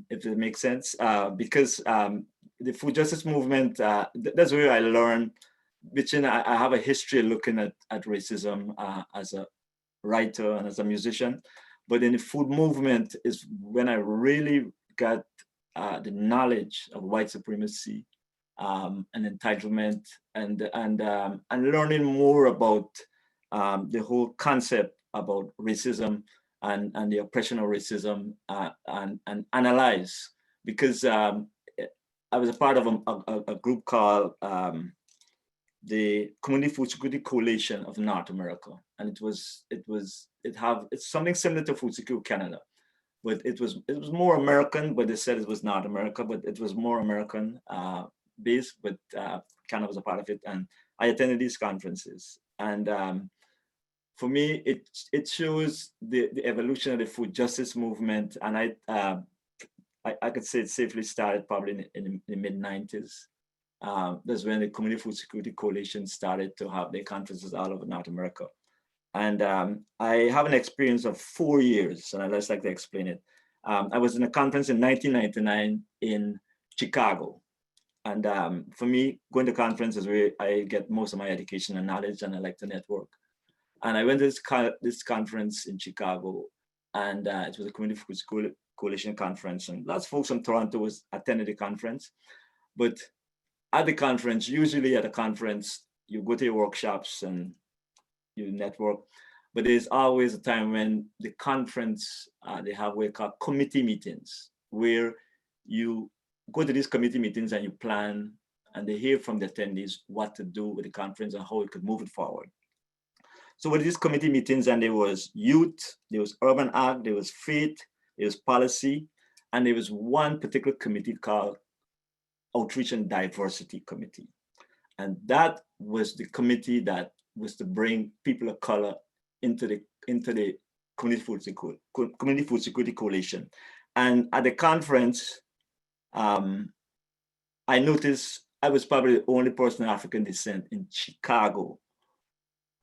if it makes sense. Because the food justice movement, that's where I learned, I have a history looking at racism as a writer and as a musician. But in the food movement is when I really got the knowledge of white supremacy and entitlement, and learning more about the whole concept about racism and the oppression of racism, and analyze, because I was a part of a group called the Community Food Security Coalition of North America, and it's something similar to Food Secure Canada, but it was more American. But they said it was not America, but it was more American based. But Canada was a part of it, and I attended these conferences, and for me, it shows the evolution of the food justice movement, and I could say it safely started probably in the mid-90s. That's when the Community Food Security Coalition started to have their conferences all over North America. And I have an experience of 4 years, and I'd just like to explain it. I was in a conference in 1999 in Chicago. And for me, going to conferences is where I get most of my education and knowledge, and I like to network. And I went to this conference in Chicago, and it was a Community Food School Coalition conference, and lots of folks from Toronto was attended the conference. But at the conference, usually at a conference, you go to your workshops and you network, but there's always a time when the conference, they have what we call committee meetings, where you go to these committee meetings and you plan, and they hear from the attendees what to do with the conference and how we could move it forward. So with these committee meetings, and there was youth, there was urban ag, there was faith, there was policy, and there was one particular committee called Outreach and Diversity Committee. And that was the committee that was to bring people of color into the Community Food Security Coalition. And at the conference, I noticed I was probably the only person of African descent in Chicago,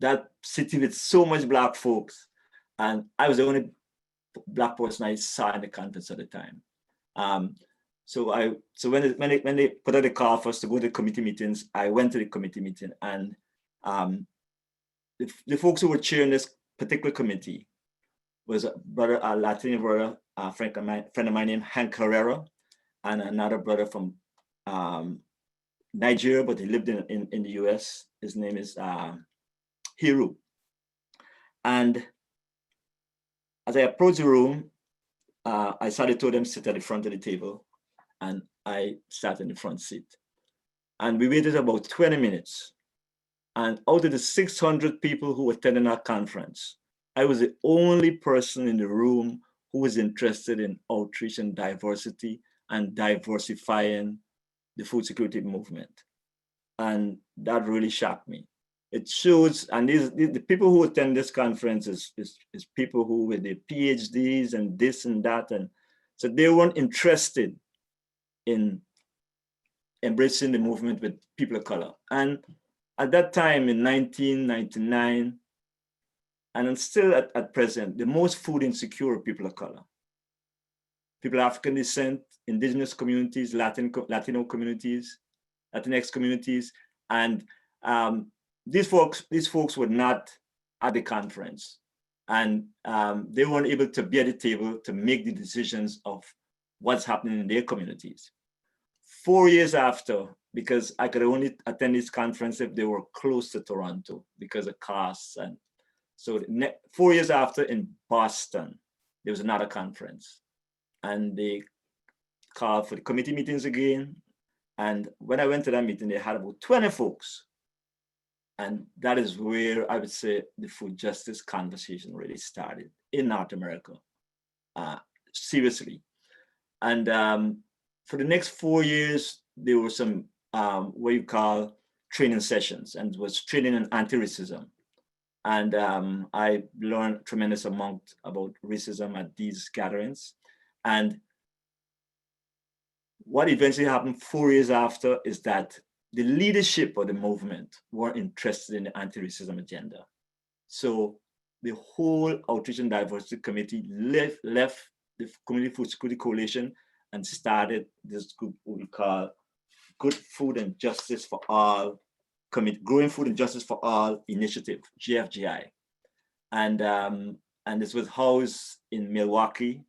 that city with so much Black folks. And I was the only Black person I saw in the conference at the time. So when they put out the call for us to go to the committee meetings, I went to the committee meeting, and the folks who were chairing this particular committee was a brother, a Latino brother, a friend of mine named Hank Herrera, and another brother from Nigeria, but he lived in the US. His name is Hiru. And as I approached the room, I saw the two of them sit at the front of the table, and I sat in the front seat. And we waited about 20 minutes. And out of the 600 people who attended our conference, I was the only person in the room who was interested in outreach and diversity and diversifying the food security movement. And that really shocked me. It shows, and the people who attend this conference is people who with their PhDs and this and that. And so they weren't interested in embracing the movement with people of color. And at that time in 1999, and still at present, the most food insecure people of color. People of African descent, indigenous communities, Latino communities, Latinx communities. And these folks were not at the conference. And they weren't able to be at the table to make the decisions of what's happening in their communities. 4 years after, because I could only attend this conference if they were close to Toronto because of costs. And so 4 years after in Boston, there was another conference. And they called for the committee meetings again. And when I went to that meeting, they had about 20 folks. And that is where I would say the food justice conversation really started in North America, seriously. And for the next 4 years, there were some what you call training sessions, and it was training in anti-racism. And I learned a tremendous amount about racism at these gatherings. And what eventually happened 4 years after is that the leadership of the movement were interested in the anti-racism agenda. So the whole Outreach and Diversity Committee left the Community Food Security Coalition and started this group we call Good Food and Justice for All, Growing Food and Justice for All Initiative, GFGI. And this was housed in Milwaukee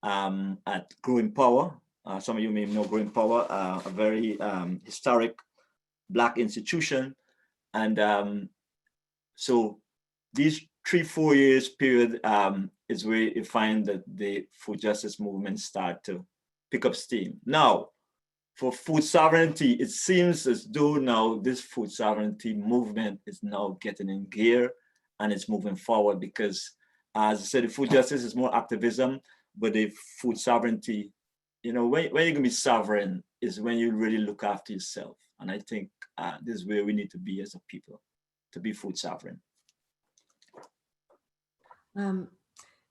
at Growing Power. Some of you may know Growing Power, a very historic Black institution. And so these 3-4 years period is where you find that the food justice movement start to pick up steam. Now, for food sovereignty, it seems as though now this food sovereignty movement is now getting in gear and it's moving forward because, as I said, the food justice is more activism, but the food sovereignty, you know, when you're gonna be sovereign is when you really look after yourself. And I think this is where we need to be as a people, to be food sovereign.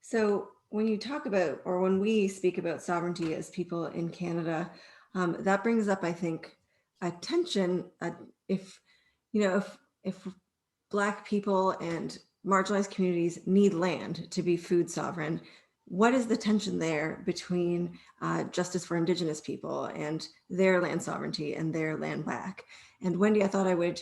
So when you talk about, or when we speak about sovereignty as people in Canada, that brings up, I think, a tension. If Black people and marginalized communities need land to be food sovereign, what is the tension there between justice for Indigenous people and their land sovereignty and their land back? And Wendy, I thought I would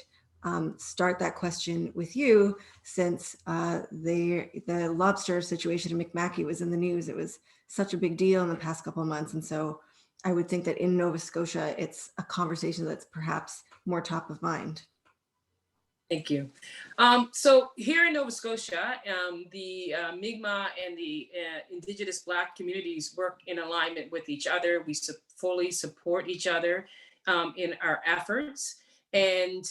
start that question with you, since the lobster situation in Macmackie was in the news. It was such a big deal in the past couple of months. And so I would think that in Nova Scotia, it's a conversation that's perhaps more top of mind. Thank you. So here in Nova Scotia, the Mi'kmaq and the Indigenous Black communities work in alignment with each other. We fully support each other in our efforts. And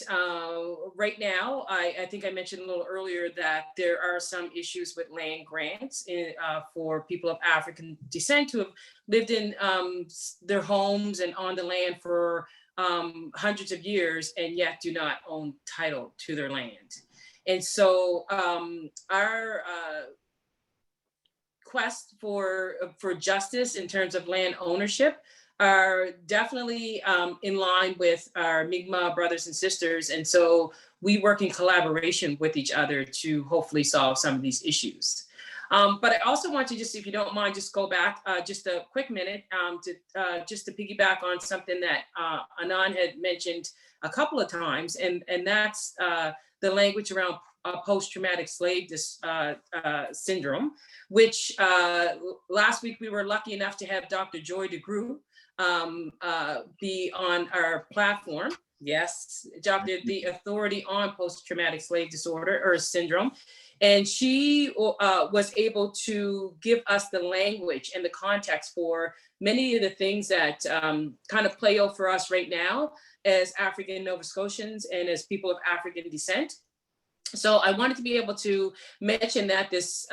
right now, I think I mentioned a little earlier that there are some issues with land grants for people of African descent who have lived in their homes and on the land for hundreds of years and yet do not own title to their land. And so our quest for justice in terms of land ownership are definitely in line with our Mi'kmaq brothers and sisters. And so we work in collaboration with each other to hopefully solve some of these issues. But I also want to just, if you don't mind, just go back just a quick minute just to piggyback on something that Anand had mentioned a couple of times, and that's the language around post-traumatic slave syndrome, which last week we were lucky enough to have Dr. Joy DeGruy be on our platform. Yes, Dr. the authority on post-traumatic slave disorder or syndrome. And she was able to give us the language and the context for many of the things that kind of play out for us right now as African Nova Scotians and as people of African descent. So I wanted to be able to mention that this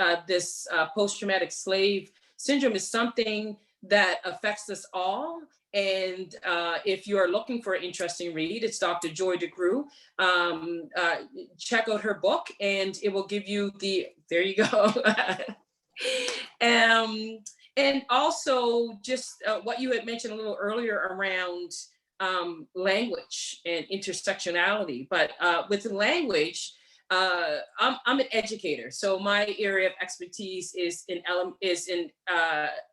post-traumatic slave syndrome is something that affects us all. And if you are looking for an interesting read, it's Dr. Joy DeGruy. Check out her book and it will give you there you go. And also just what you had mentioned a little earlier around language and intersectionality. But with language, I'm an educator, so my area of expertise is in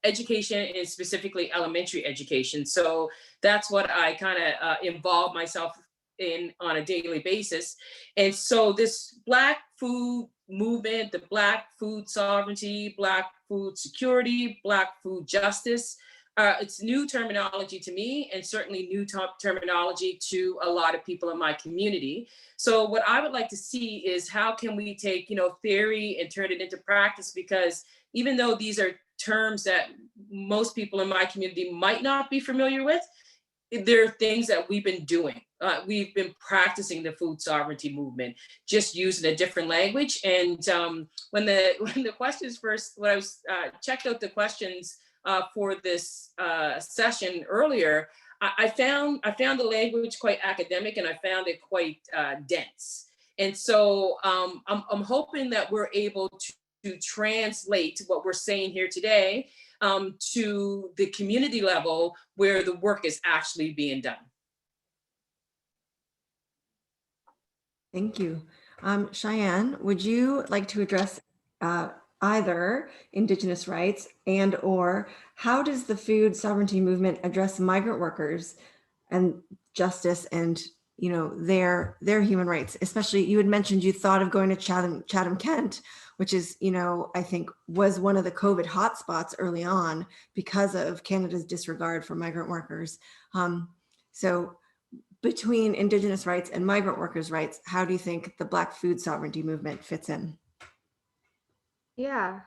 education and specifically elementary education. So that's what I kind of involve myself in on a daily basis. And so this Black food movement, the Black food sovereignty, Black food security, Black food justice, it's new terminology to me and certainly new terminology to a lot of people in my community. So what I would like to see is how can we take, theory and turn it into practice? Because even though these are terms that most people in my community might not be familiar with, there are things that we've been doing. We've been practicing the food sovereignty movement, just using a different language. And when the questions first, when I was checked out the questions for this session earlier, I found the language quite academic and I found it quite dense. And so I'm hoping that we're able to translate what we're saying here today to the community level where the work is actually being done. Thank you. Cheyenne, would you like to address either Indigenous rights and or how does the food sovereignty movement address migrant workers and justice and their human rights? Especially, you had mentioned you thought of going to Chatham, Kent, which is, I think was one of the COVID hotspots early on because of Canada's disregard for migrant workers. So between Indigenous rights and migrant workers' rights, how do you think the Black food sovereignty movement fits in? Yeah.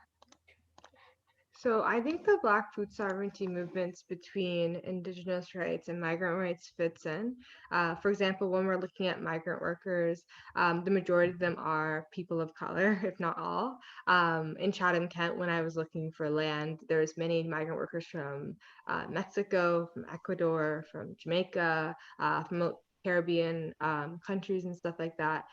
So I think the Black food sovereignty movements between Indigenous rights and migrant rights fits in. For example, when we're looking at migrant workers, the majority of them are people of color, if not all. In Chatham, Kent, when I was looking for land, there's many migrant workers from Mexico, from Ecuador, from Jamaica, from Caribbean countries and stuff like that.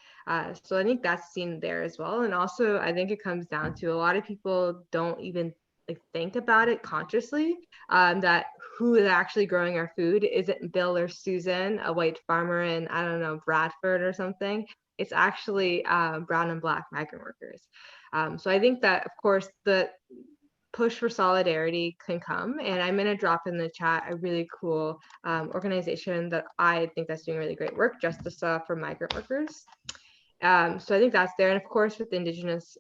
So I think that's seen there as well. And also, I think it comes down to a lot of people don't even think about it consciously, that who is actually growing our food isn't Bill or Susan, a white farmer in, I don't know, Bradford or something. It's actually brown and Black migrant workers. So I think that, of course, the push for solidarity can come. And I'm going to drop in the chat a really cool organization that I think that's doing really great work, Justice for Migrant Workers. So I think that's there. And of course, with Indigenous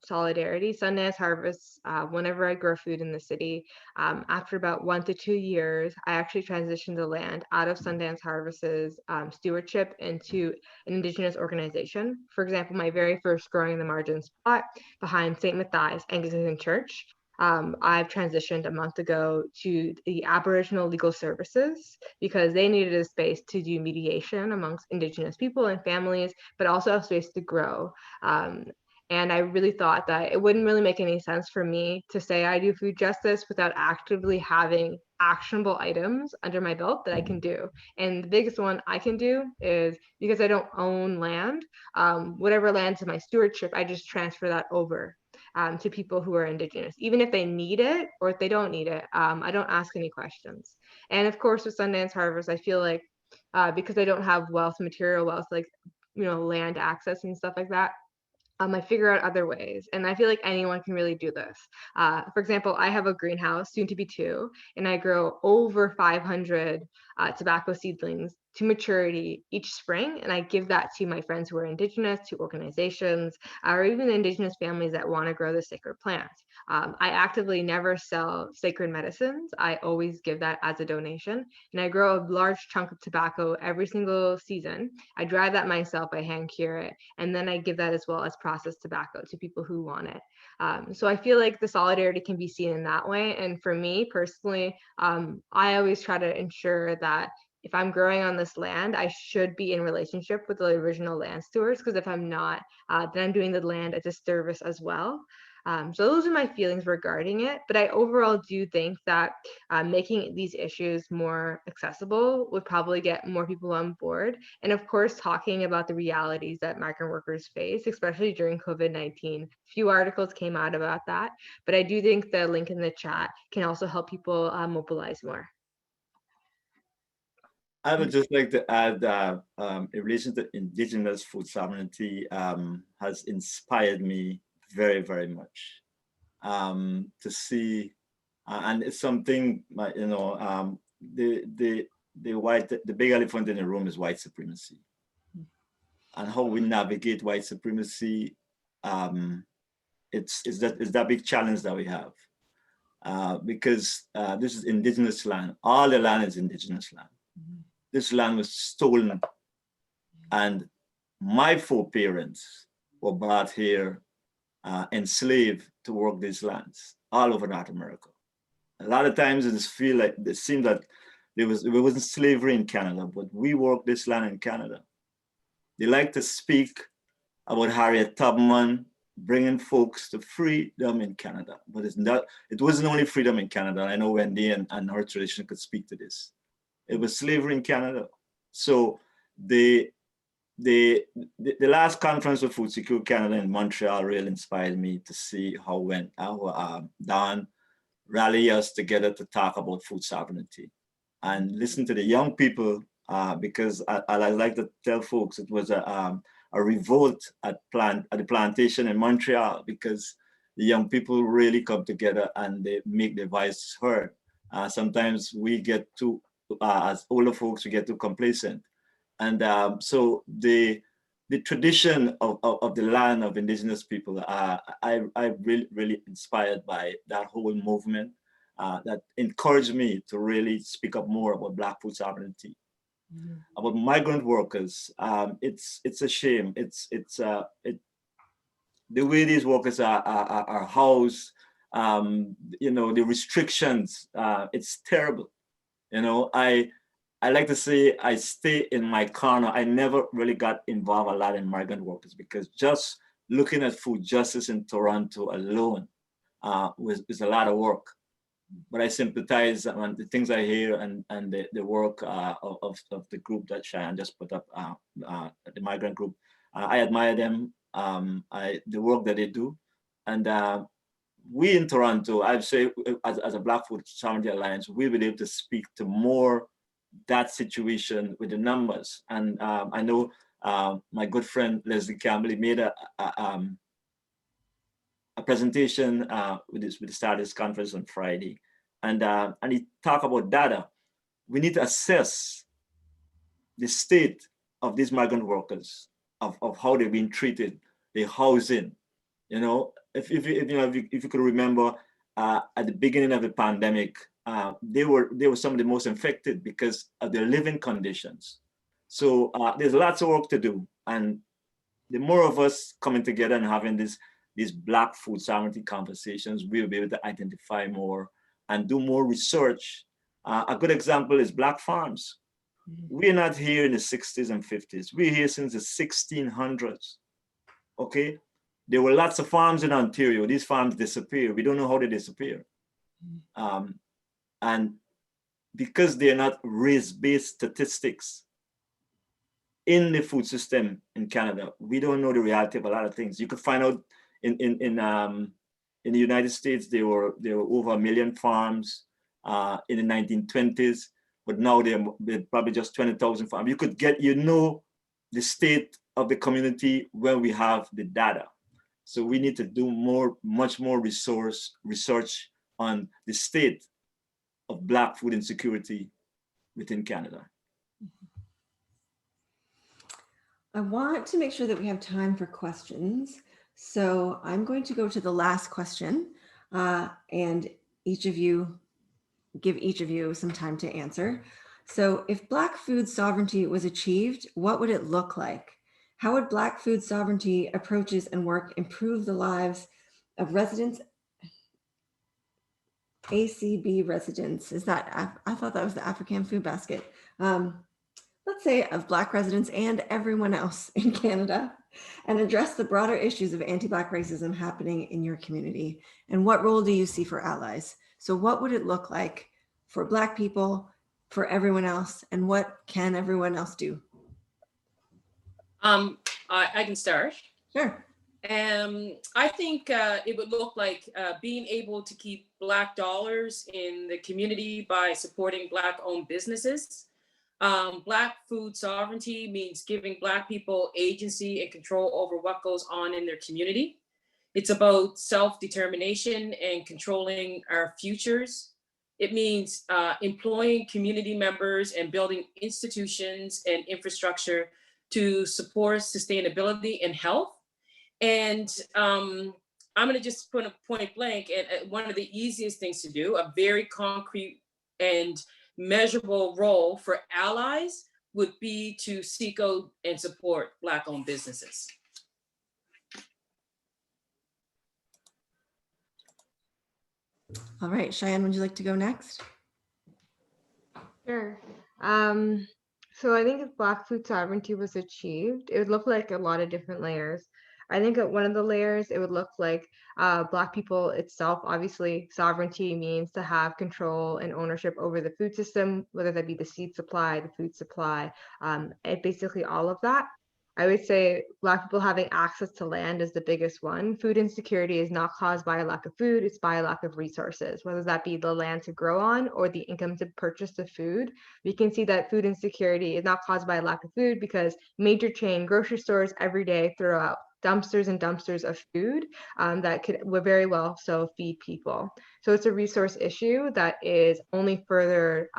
solidarity, Sundance Harvest, whenever I grow food in the city, after about 1 to 2 years, I actually transitioned the land out of Sundance Harvest's stewardship into an Indigenous organization. For example, my very first Growing in the Margins spot behind St. Matthias Anglican Church, I've transitioned a month ago to the Aboriginal Legal Services because they needed a space to do mediation amongst Indigenous people and families, but also a space to grow. And I really thought that it wouldn't really make any sense for me to say I do food justice without actively having actionable items under my belt that I can do. And the biggest one I can do is, because I don't own land, whatever land's in my stewardship, I just transfer that over to people who are Indigenous, even if they need it or if they don't need it. I don't ask any questions. And of course, with Sundance Harvest, I feel like because I don't have wealth, material wealth, like, you know, land access and stuff like that, I figure out other ways. And I feel like anyone can really do this. For example, I have a greenhouse, soon to be 2, and I grow over 500 tobacco seedlings to maturity each spring. And I give that to my friends who are Indigenous, to organizations, or even Indigenous families that want to grow the sacred plants. I actively never sell sacred medicines. I always give that as a donation. And I grow a large chunk of tobacco every single season. I dry that myself, I hand cure it, and then I give that as well as processed tobacco to people who want it. So I feel like the solidarity can be seen in that way. And for me personally, I always try to ensure that if I'm growing on this land, I should be in relationship with the original land stewards, because if I'm not, then I'm doing the land a disservice as well. So those are my feelings regarding it. But I overall do think that making these issues more accessible would probably get more people on board. And of course, talking about the realities that migrant workers face, especially during COVID-19. Few articles came out about that. But I do think the link in the chat can also help people mobilize more. I would just like to add in relation to Indigenous food sovereignty has inspired me very, very much to see, and it's something, you know, the big elephant in the room is white supremacy, and how we navigate white supremacy. It's that big challenge that we have because this is Indigenous land. All the land is Indigenous land. This land was stolen, and my foreparents were brought here enslaved to work these lands all over North America. A lot of times it just feel like it seemed that there wasn't slavery in Canada, but we worked this land in Canada. They like to speak about Harriet Tubman bringing folks to freedom in Canada, but it wasn't only freedom in Canada. I know Wendy and her tradition could speak to this. It was slavery in Canada. So the last conference of Food Secure Canada in Montreal really inspired me to see how Don rallied us together to talk about food sovereignty and listen to the young people, because I like to tell folks it was a revolt at the plantation in Montreal, because the young people really come together and they make their voices heard. Sometimes we get too, as older folks, we get too complacent. And so the tradition of the land of Indigenous people, I'm really inspired by that whole movement that encouraged me to really speak up more about Black food sovereignty. About migrant workers, it's a shame. The way these workers are housed, you know, the restrictions, it's terrible. You know, I like to say I stay in my corner. I never really got involved a lot in migrant workers because just looking at food justice in Toronto alone was a lot of work. But I sympathize on the things I hear and the work of the group that Cheyenne just put up, the migrant group. I admire them, the work that they do. And we in Toronto, I'd say as a Black Food Sovereignty Alliance, we'll be able to speak to more that situation with the numbers. And I know my good friend Leslie Campbell made a a presentation with the start of this conference on Friday, and he talked about data. We need to assess the state of these migrant workers, of how they're being treated, their housing. You know, if you could remember at the beginning of the pandemic, they were some of the most infected because of their living conditions. So there's lots of work to do, and the more of us coming together and having these Black food sovereignty conversations, we'll be able to identify more and do more research. A good example is Black farms. We're not here in the 60s and 50s. We're here since the 1600s. Okay, there were lots of farms in Ontario. These farms disappeared. We don't know how they disappear. And because they're not race-based statistics in the food system in Canada, we don't know the reality of a lot of things. You could find out in the United States, there were over 1 million farms in the 1920s, but now they're probably just 20,000 farms. You could get, the state of the community when we have the data. So we need to do much more research on the state of Black food insecurity within Canada. I want to make sure that we have time for questions. So I'm going to go to the last question, and give each of you some time to answer. So if Black food sovereignty was achieved, what would it look like? How would Black food sovereignty approaches and work improve the lives of residents? ACB residents, is that, I thought that was the African food basket. Let's say of Black residents and everyone else in Canada, and address the broader issues of anti-Black racism happening in your community. And what role do you see for allies? So what would it look like for Black people, for everyone else, and what can everyone else do? I can start. Sure. I think it would look like being able to keep Black dollars in the community by supporting Black-owned businesses. Black food sovereignty means giving Black people agency and control over what goes on in their community. It's about self-determination and controlling our futures. It means employing community members and building institutions and infrastructure to support sustainability and health. And I'm going to just put a point blank, and one of the easiest things to do, a very concrete and measurable role for allies would be to seek out and support Black-owned businesses. All right, Cheyenne, would you like to go next? Sure. So I think if Black food sovereignty was achieved, it would look like a lot of different layers. I think at one of the layers, it would look like Black people itself. Obviously, sovereignty means to have control and ownership over the food system, whether that be the seed supply, the food supply, and basically all of that. I would say Black people having access to land is the biggest one. Food insecurity is not caused by a lack of food, it's by a lack of resources, whether that be the land to grow on or the income to purchase the food. We can see that food insecurity is not caused by a lack of food because major chain grocery stores every day throw out dumpsters and dumpsters of food that would very well so feed people. So it's a resource issue that is only further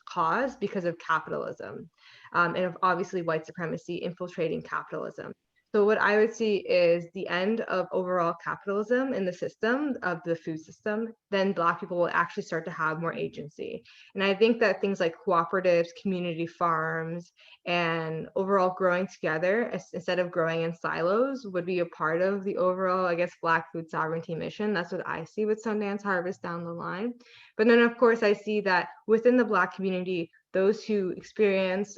caused because of capitalism. And obviously white supremacy infiltrating capitalism. So what I would see is the end of overall capitalism in the system of the food system, then Black people will actually start to have more agency. And I think that things like cooperatives, community farms, and overall growing together instead of growing in silos would be a part of the overall, I guess, Black food sovereignty mission. That's what I see with Sundance Harvest down the line. But then of course I see that within the Black community, those who experience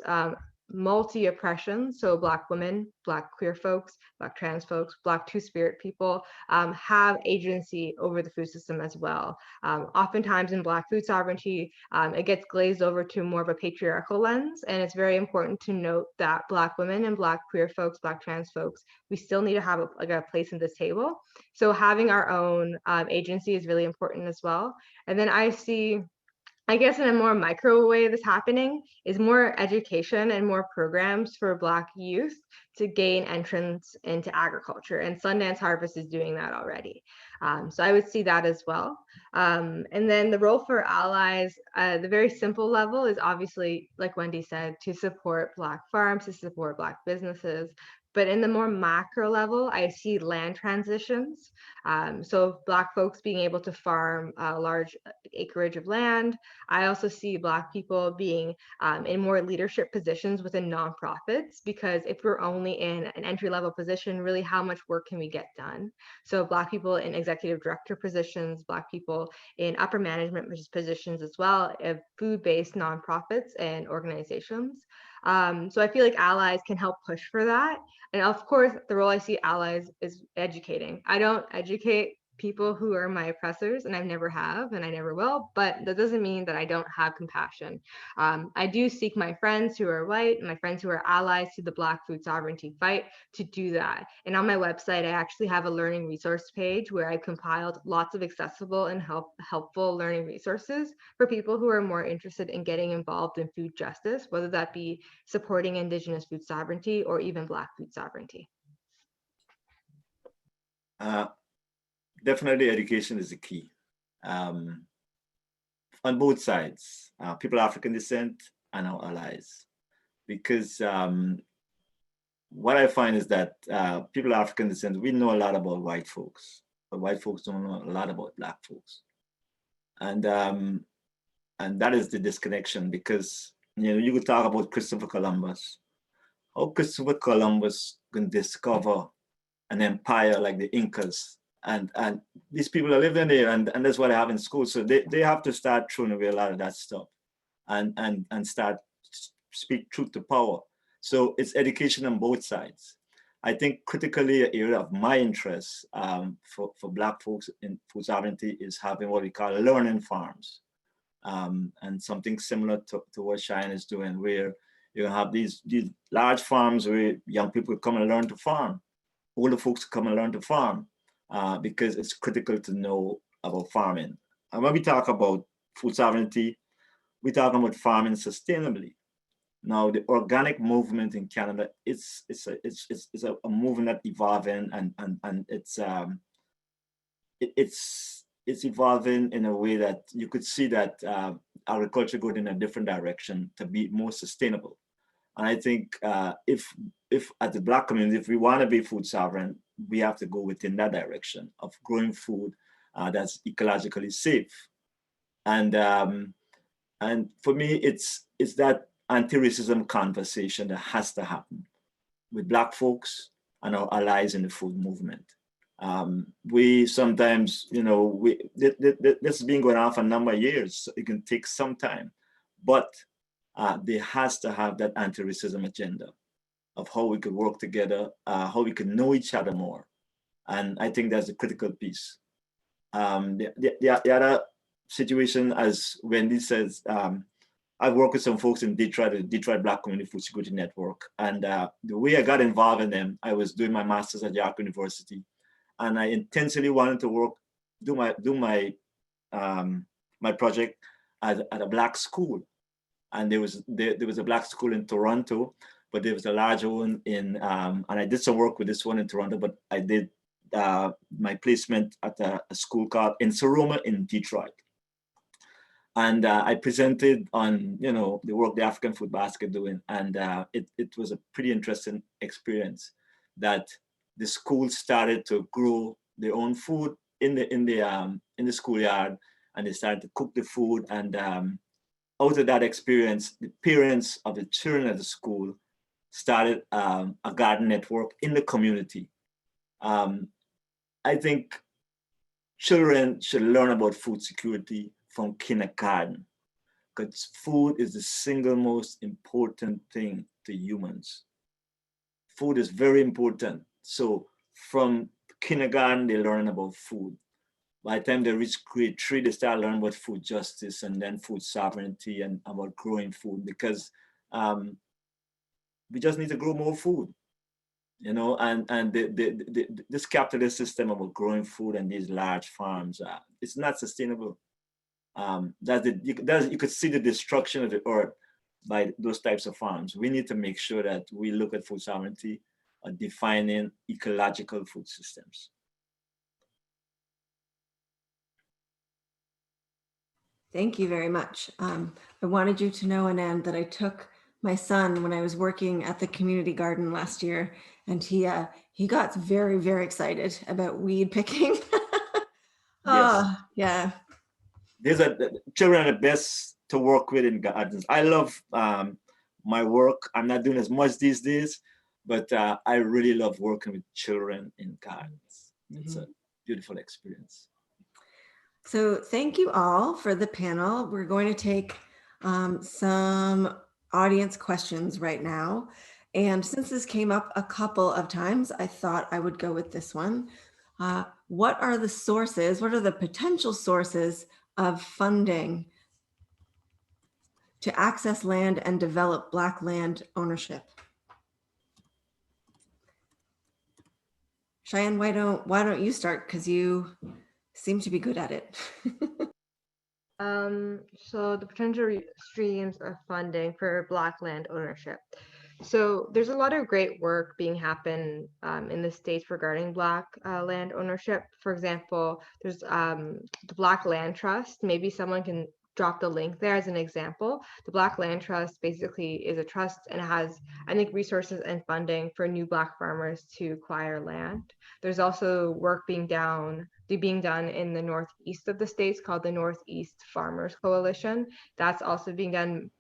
multi-oppression, so Black women, Black queer folks, Black trans folks, Black two-spirit people, have agency over the food system as well. Oftentimes in Black food sovereignty, it gets glazed over to more of a patriarchal lens, and it's very important to note that Black women and Black queer folks, Black trans folks, we still need to have a place in this table. So having our own agency is really important as well. And then I see I guess in a more micro way that's happening is more education and more programs for Black youth to gain entrance into agriculture. And Sundance Harvest is doing that already. So I would see that as well. And then the role for allies, the very simple level is obviously, like Wendy said, to support Black farms, to support Black businesses. But in the more macro level, I see land transitions. So Black folks being able to farm a large acreage of land. I also see Black people being in more leadership positions within nonprofits, because if we're only in an entry-level position, really how much work can we get done? So Black people in executive director positions, Black people in upper management positions as well, of food-based nonprofits and organizations. So I feel like allies can help push for that. And of course, the role I see allies is educating. I don't educate people who are my oppressors, and I never have, and I never will, but that doesn't mean that I don't have compassion. I do seek my friends who are white and my friends who are allies to the Black food sovereignty fight to do that. And on my website, I actually have a learning resource page where I compiled lots of accessible and helpful learning resources for people who are more interested in getting involved in food justice, whether that be supporting Indigenous food sovereignty or even Black food sovereignty. Definitely education is the key. On both sides, people of African descent and our allies. Because what I find is that people of African descent, we know a lot about white folks, but white folks don't know a lot about Black folks. And that is the disconnection, because you could talk about Christopher Columbus. How Christopher Columbus can discover an empire like the Incas, and these people are living there, and that's what they have in school. So they have to start throwing away a lot of that stuff and start speak truth to power. So it's education on both sides. I think critically an area of my interest for Black folks in food sovereignty is having what we call learning farms, and something similar to what Cheyenne is doing, where you have these large farms where young people come and learn to farm, older folks come and learn to farm, because it's critical to know about farming. And when we talk about food sovereignty, we're talking about farming sustainably. Now, the organic movement in Canada, it's a movement that's evolving, and it's evolving in a way that you could see that agriculture going in a different direction to be more sustainable. And I think if at the Black community, if we want to be food sovereign, we have to go within that direction of growing food that's ecologically safe. And for me, it's that anti-racism conversation that has to happen with Black folks and our allies in the food movement. We sometimes, this has been going on for a number of years, so it can take some time, but there has to have that anti-racism agenda of how we could work together, how we could know each other more. And I think that's a critical piece. The other situation, as Wendy says, I've worked with some folks in Detroit, the Detroit Black Community Food Security Network. And the way I got involved in them, I was doing my master's at York University. And I intentionally wanted to do my project at a Black school. And there was a Black school in Toronto, but there was a larger one in, and I did some work with this one in Toronto, but I did my placement at a school called in Soroma in Detroit. And I presented on, the work the African Food Basket doing. And it was a pretty interesting experience that the school started to grow their own food in the schoolyard, and they started to cook the food. And out of that experience, the parents of the children at the school started a garden network in the community. I think children should learn about food security from kindergarten, because food is the single most important thing to humans. Food is very important. So from kindergarten, they learn about food. By the time they reach grade 3, they start learning about food justice and then food sovereignty and about growing food, because we just need to grow more food, and this capitalist system about growing food and these large farms, it's not sustainable. You could see the destruction of the earth by those types of farms. We need to make sure that we look at food sovereignty, defining ecological food systems. Thank you very much. I wanted you to know, Anand, that I took my son when I was working at the community garden last year, and he got very, very excited about weed picking. Yes. Yeah. Children are the best to work with in gardens. I love my work. I'm not doing as much these days, but I really love working with children in gardens. It's a beautiful experience. So thank you all for the panel. We're going to take some audience questions right now. And since this came up a couple of times, I thought I would go with this one. What are the sources? What are the potential sources of funding to access land and develop Black land ownership? Cheyenne, why don't you start? Because you seem to be good at it. So the potential streams of funding for Black land ownership. So there's a lot of great work being happen in the States regarding Black land ownership. For example, there's the Black Land Trust. Maybe someone can drop the link there as an example. The Black Land Trust basically is a trust and has, I think, resources and funding for new Black farmers to acquire land. There's also work being done in the northeast of the states called the Northeast Farmers Coalition. That's also being done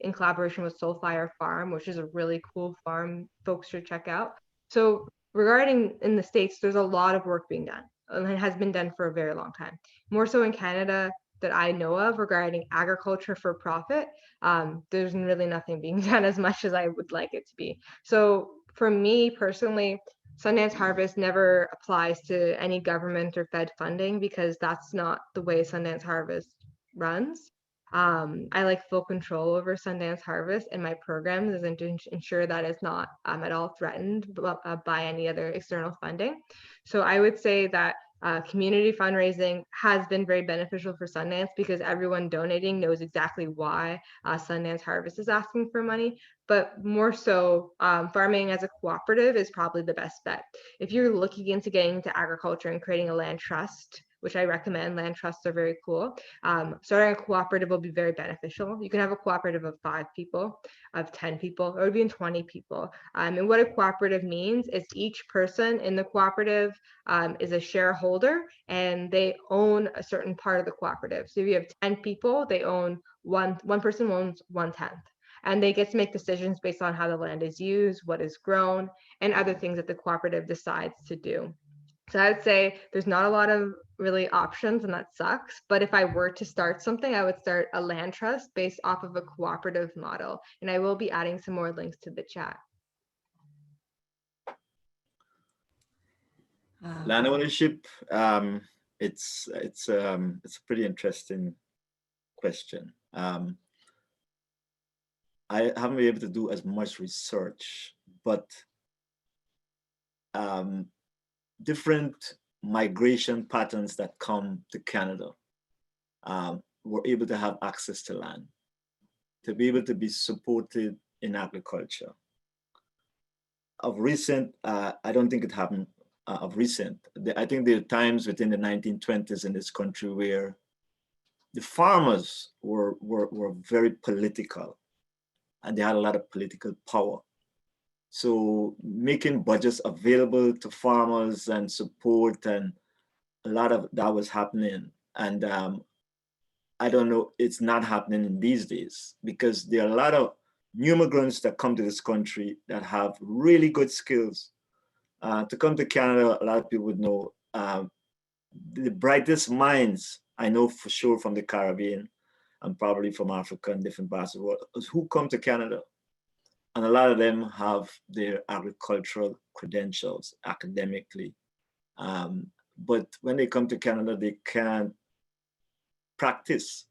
in collaboration with Soulfire Farm, which is a really cool farm folks should check out. So regarding in the States, there's a lot of work being done, and it has been done for a very long time. More so in Canada that I know of regarding agriculture for profit, there's really nothing being done as much as I would like it to be. So for me personally, Sundance Harvest never applies to any government or Fed funding because that's not the way Sundance Harvest runs. I like full control over Sundance Harvest and my programs and to ensure that it's not at all threatened by any other external funding. So I would say that community fundraising has been very beneficial for Sundance because everyone donating knows exactly why Sundance Harvest is asking for money. But more so, farming as a cooperative is probably the best bet. If you're looking into getting into agriculture and creating a land trust, which I recommend, land trusts are very cool. Starting a cooperative will be very beneficial. You can have a cooperative of 5 people, of 10 people, or even 20 people. And what a cooperative means is each person in the cooperative is a shareholder and they own a certain part of the cooperative. So if you have 10 people, they own one person owns 1/10. And they get to make decisions based on how the land is used, what is grown, and other things that the cooperative decides to do. So I would say there's not a lot of really options and that sucks. But if I were to start something, I would start a land trust based off of a cooperative model. And I will be adding some more links to the chat. Land ownership, it's a pretty interesting question. I haven't been able to do as much research, but different migration patterns that come to Canada were able to have access to land, to be able to be supported in agriculture. Of recent, I don't think it happened of recent. I think there are times within the 1920s in this country where the farmers were very political and they had a lot of political power. So making budgets available to farmers and support, and a lot of that was happening. And I don't know, it's not happening in these days because there are a lot of new immigrants that come to this country that have really good skills. To come to Canada, a lot of people would know the brightest minds, I know for sure from the Caribbean and probably from Africa and different parts of the world, who come to Canada. And a lot of them have their agricultural credentials academically. But when they come to Canada, they can't practice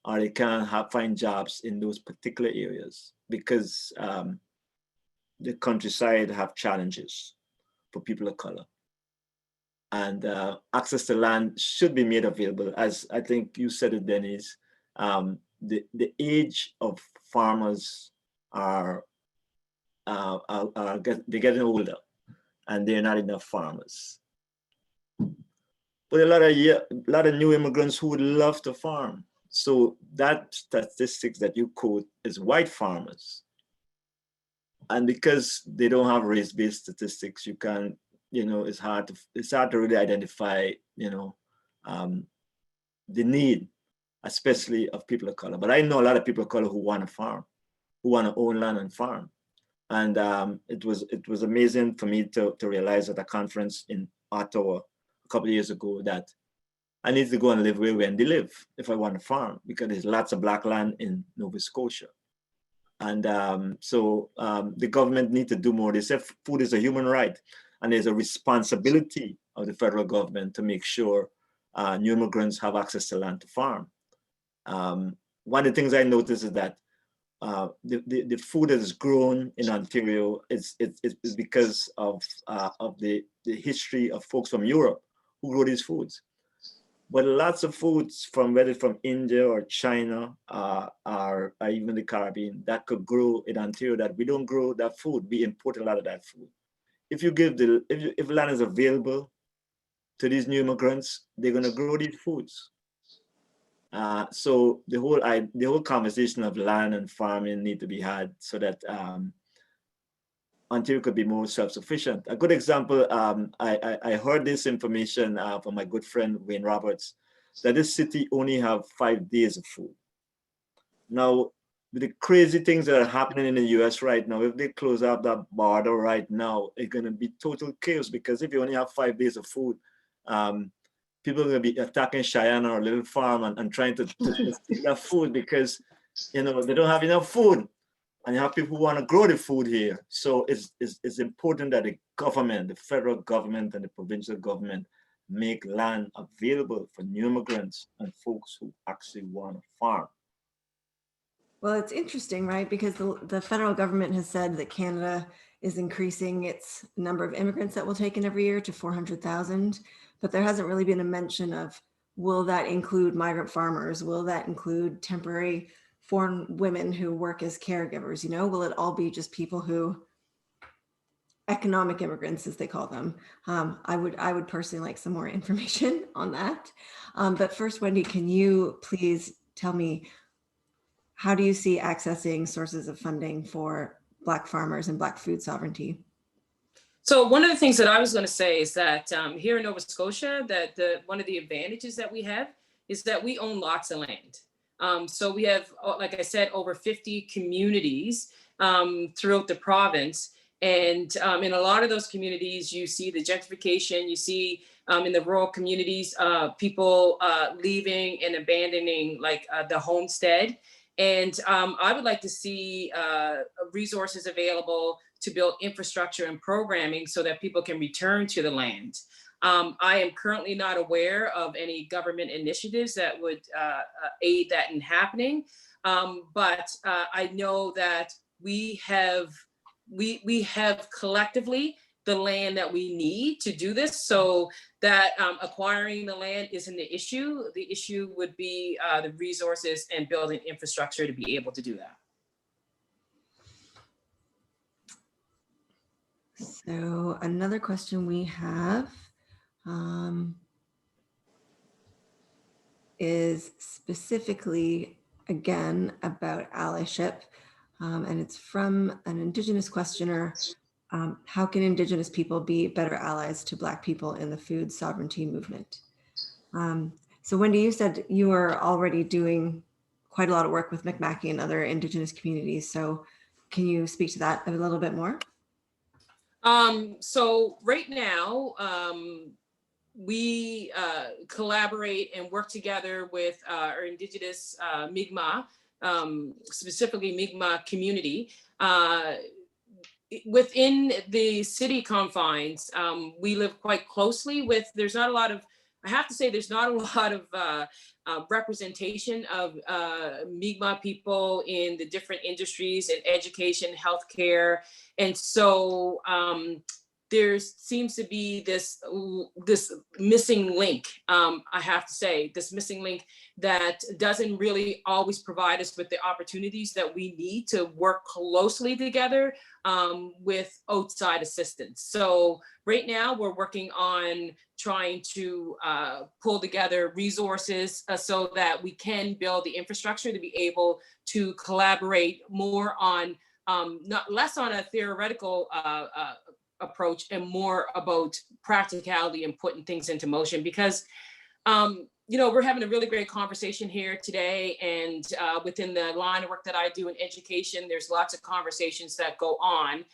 or they can't find jobs in those particular areas because the countryside have challenges for people of color. and access to land should be made available. As I think you said it, Denise, the age of farmers they're getting older, and they're not enough farmers. But a lot of new immigrants who would love to farm. So that statistics that you quote is white farmers. And because they don't have race-based statistics, you can, it's hard to really identify, the need, especially of people of color. But I know a lot of people of color who want to farm, who want to own land and farm. And it was amazing for me to realize at a conference in Ottawa a couple of years ago that I need to go and live where they live if I want to farm, because there's lots of Black land in Nova Scotia. And so the government need to do more. They say food is a human right, and there's a responsibility of the federal government to make sure new immigrants have access to land to farm. One of the things I noticed is that the food that is grown in Ontario is because of the history of folks from Europe who grow these foods. But lots of foods whether from India or China or even the Caribbean that could grow in Ontario that we don't grow that food. We import a lot of that food. If you give if land is available to these new immigrants, they're going to grow these foods. So the whole conversation of land and farming need to be had so that Ontario could be more self-sufficient. A good example, I heard this information from my good friend Wayne Roberts, that this city only have 5 days of food. Now, with the crazy things that are happening in the US right now, if they close up that border right now, it's gonna be total chaos, because if you only have 5 days of food, people are gonna be attacking Cheyenne or Little Farm and trying to steal that food because they don't have enough food. And you have people who want to grow the food here. So it's important that the government, the federal government and the provincial government make land available for new immigrants and folks who actually want to farm. Well, it's interesting, right? Because the federal government has said that Canada is increasing its number of immigrants that will take in every year to 400,000, but there hasn't really been a mention of, will that include migrant farmers? Will that include temporary foreign women who work as caregivers? Will it all be just people who, economic immigrants as they call them? I would personally like some more information on that. But first, Wendy, can you please tell me, how do you see accessing sources of funding for Black farmers and Black food sovereignty? So one of the things that I was going to say is that here in Nova Scotia, that one of the advantages that we have is that we own lots of land. So we have, like I said, over 50 communities throughout the province. And in a lot of those communities, you see the gentrification, you see in the rural communities, people leaving and abandoning the homestead. And I would like to see resources available to build infrastructure and programming so that people can return to the land. I am currently not aware of any government initiatives that would aid that in happening, but I know that we have collectively the land that we need to do this, so that acquiring the land isn't the issue. The issue would be the resources and building infrastructure to be able to do that. So another question we have is specifically, again, about allyship. And it's from an Indigenous questioner. How can Indigenous people be better allies to Black people in the food sovereignty movement? So Wendy, you said you are already doing quite a lot of work with Mi'kmaqi and other Indigenous communities. So can you speak to that a little bit more? So right now, we collaborate and work together with our Indigenous Mi'kmaq, specifically Mi'kmaq community. Within the city confines, we live quite closely with, there's not a lot of, I have to say, there's not a lot of representation of Mi'kmaq people in the different industries in education, healthcare. And so there seems to be this missing link. I have to say, this missing link that doesn't really always provide us with the opportunities that we need to work closely together with outside assistance. So right now we're working on trying to pull together resources so that we can build the infrastructure to be able to collaborate more on, not less on a theoretical approach and more about practicality and putting things into motion. Because we're having a really great conversation here today, and within the line of work that I do in education, there's lots of conversations that go on.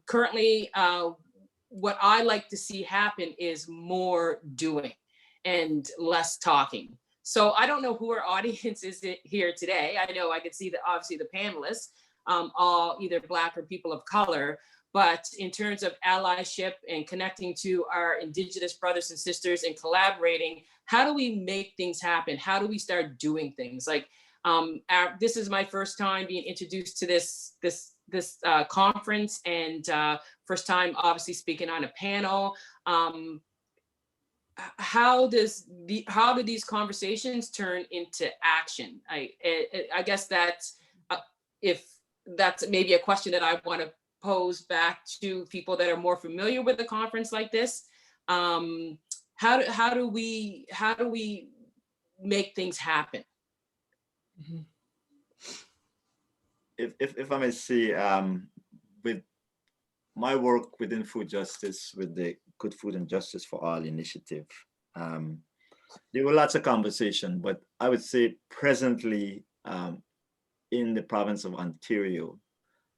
Currently, what I like to see happen is more doing and less talking. So I don't know who our audience is here today. I know I could see that obviously the panelists, all either Black or people of color, but in terms of allyship and connecting to our Indigenous brothers and sisters and collaborating, how do we make things happen? How do we start doing things? Like, this is my first time being introduced to this conference, and first time obviously speaking on a panel. How do these conversations turn into action? I guess that's if that's maybe a question that I want to pose back to people that are more familiar with a conference like this. How do we make things happen? Mm-hmm. If I may say, with my work within food justice, with the Good Food and Justice for All initiative, there were lots of conversation, but I would say presently in the province of Ontario,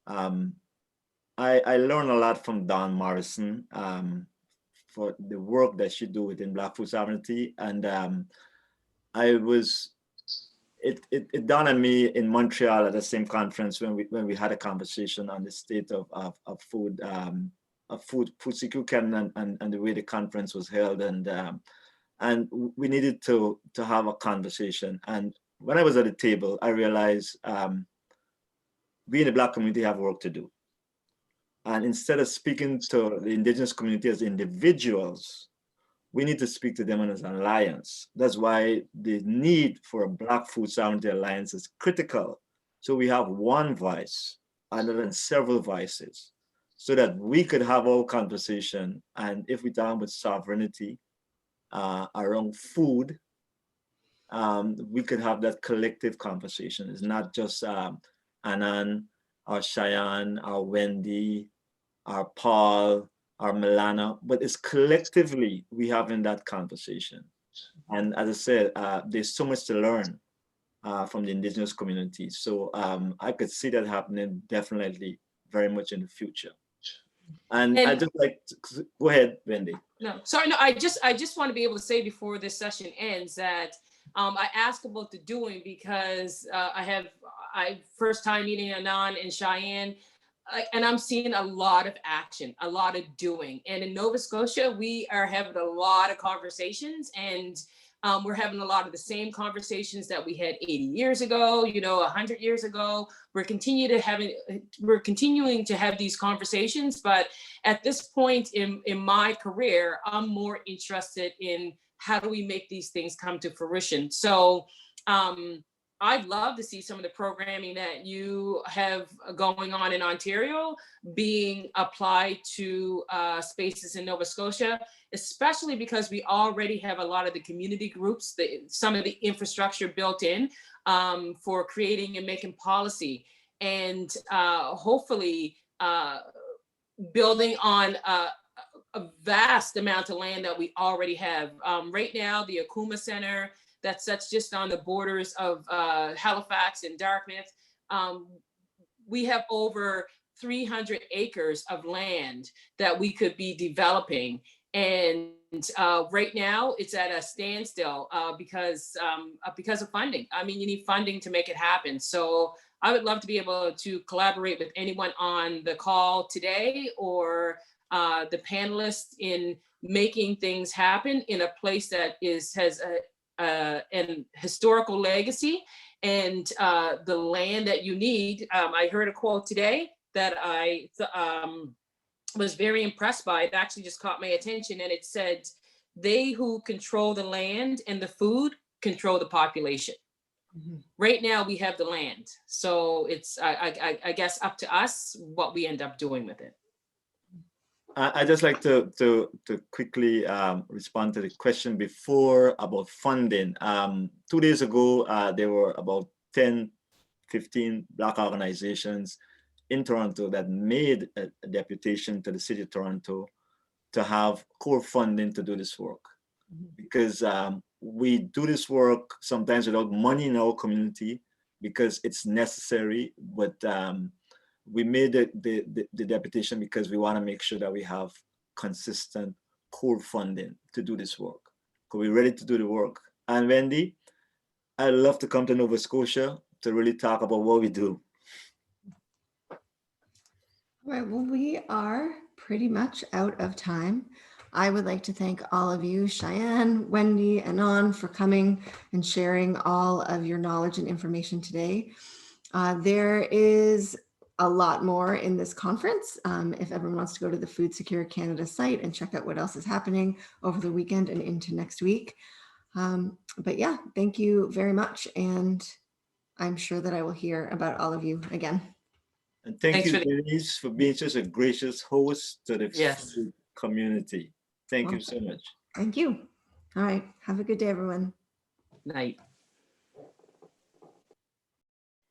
I learned a lot from Dawn Morrison for the work that she do within Black food sovereignty, and it dawned on me in Montreal at the same conference when we had a conversation on the state of food security and the way the conference was held, and we needed to have a conversation. And when I was at the table, I realized we in the Black community have work to do. And instead of speaking to the Indigenous community as individuals, we need to speak to them as an alliance. That's why the need for a Black Food Sovereignty Alliance is critical. So we have one voice other than several voices, so that we could have our conversation. And if we talk about sovereignty around food, we could have that collective conversation. It's not just Anan, or Cheyenne, or Wendy, or Paul, or Milana, but it's collectively we having that conversation. And as I said, there's so much to learn from the Indigenous community. So I could see that happening definitely very much in the future. And I just like to, go ahead, Wendy. No, sorry, no, I just want to be able to say before this session ends that I ask about the doing because I first time meeting Anan and Cheyenne, and I'm seeing a lot of action, a lot of doing. And in Nova Scotia, we are having a lot of conversations, and we're having a lot of the same conversations that we had 80 years ago, 100 years ago. We're continuing to have these conversations, but at this point in my career, I'm more interested in how do we make these things come to fruition. So I'd love to see some of the programming that you have going on in Ontario being applied to spaces in Nova Scotia, especially because we already have a lot of the community groups, some of the infrastructure built in for creating and making policy, and hopefully building on a vast amount of land that we already have. Right now, the Akuma Center, that sits just on the borders of Halifax and Dartmouth. We have over 300 acres of land that we could be developing. And right now it's at a standstill because of funding. I mean, you need funding to make it happen. So I would love to be able to collaborate with anyone on the call today or the panelists in making things happen in a place that has an historical legacy and the land that you need. I heard a quote today that I was very impressed by. It actually just caught my attention, and it said, they who control the land and the food control the population. Right now we have the land, so it's I guess up to us what we end up doing with it. I just like to quickly respond to the question before about funding. 2 days ago, there were about 10, 15 Black organizations in Toronto that made a deputation to the City of Toronto to have core funding to do this work. Because we do this work sometimes without money in our community because it's necessary, but we made the deputation because we want to make sure that we have consistent core funding to do this work. Because we're ready to do the work. And Wendy, I'd love to come to Nova Scotia to really talk about what we do. All right, well, we are pretty much out of time. I would like to thank all of you, Cheyenne, Wendy, and Anon, for coming and sharing all of your knowledge and information today. There is a lot more in this conference. If everyone wants to go to the Food Secure Canada site and check out what else is happening over the weekend and into next week. But yeah, thank you very much. And I'm sure that I will hear about all of you again. And thank Thanks you, for Denise, for being such a gracious host to the Yes. food community. Thank you so much. Thank you. All right. Have a good day, everyone. Night.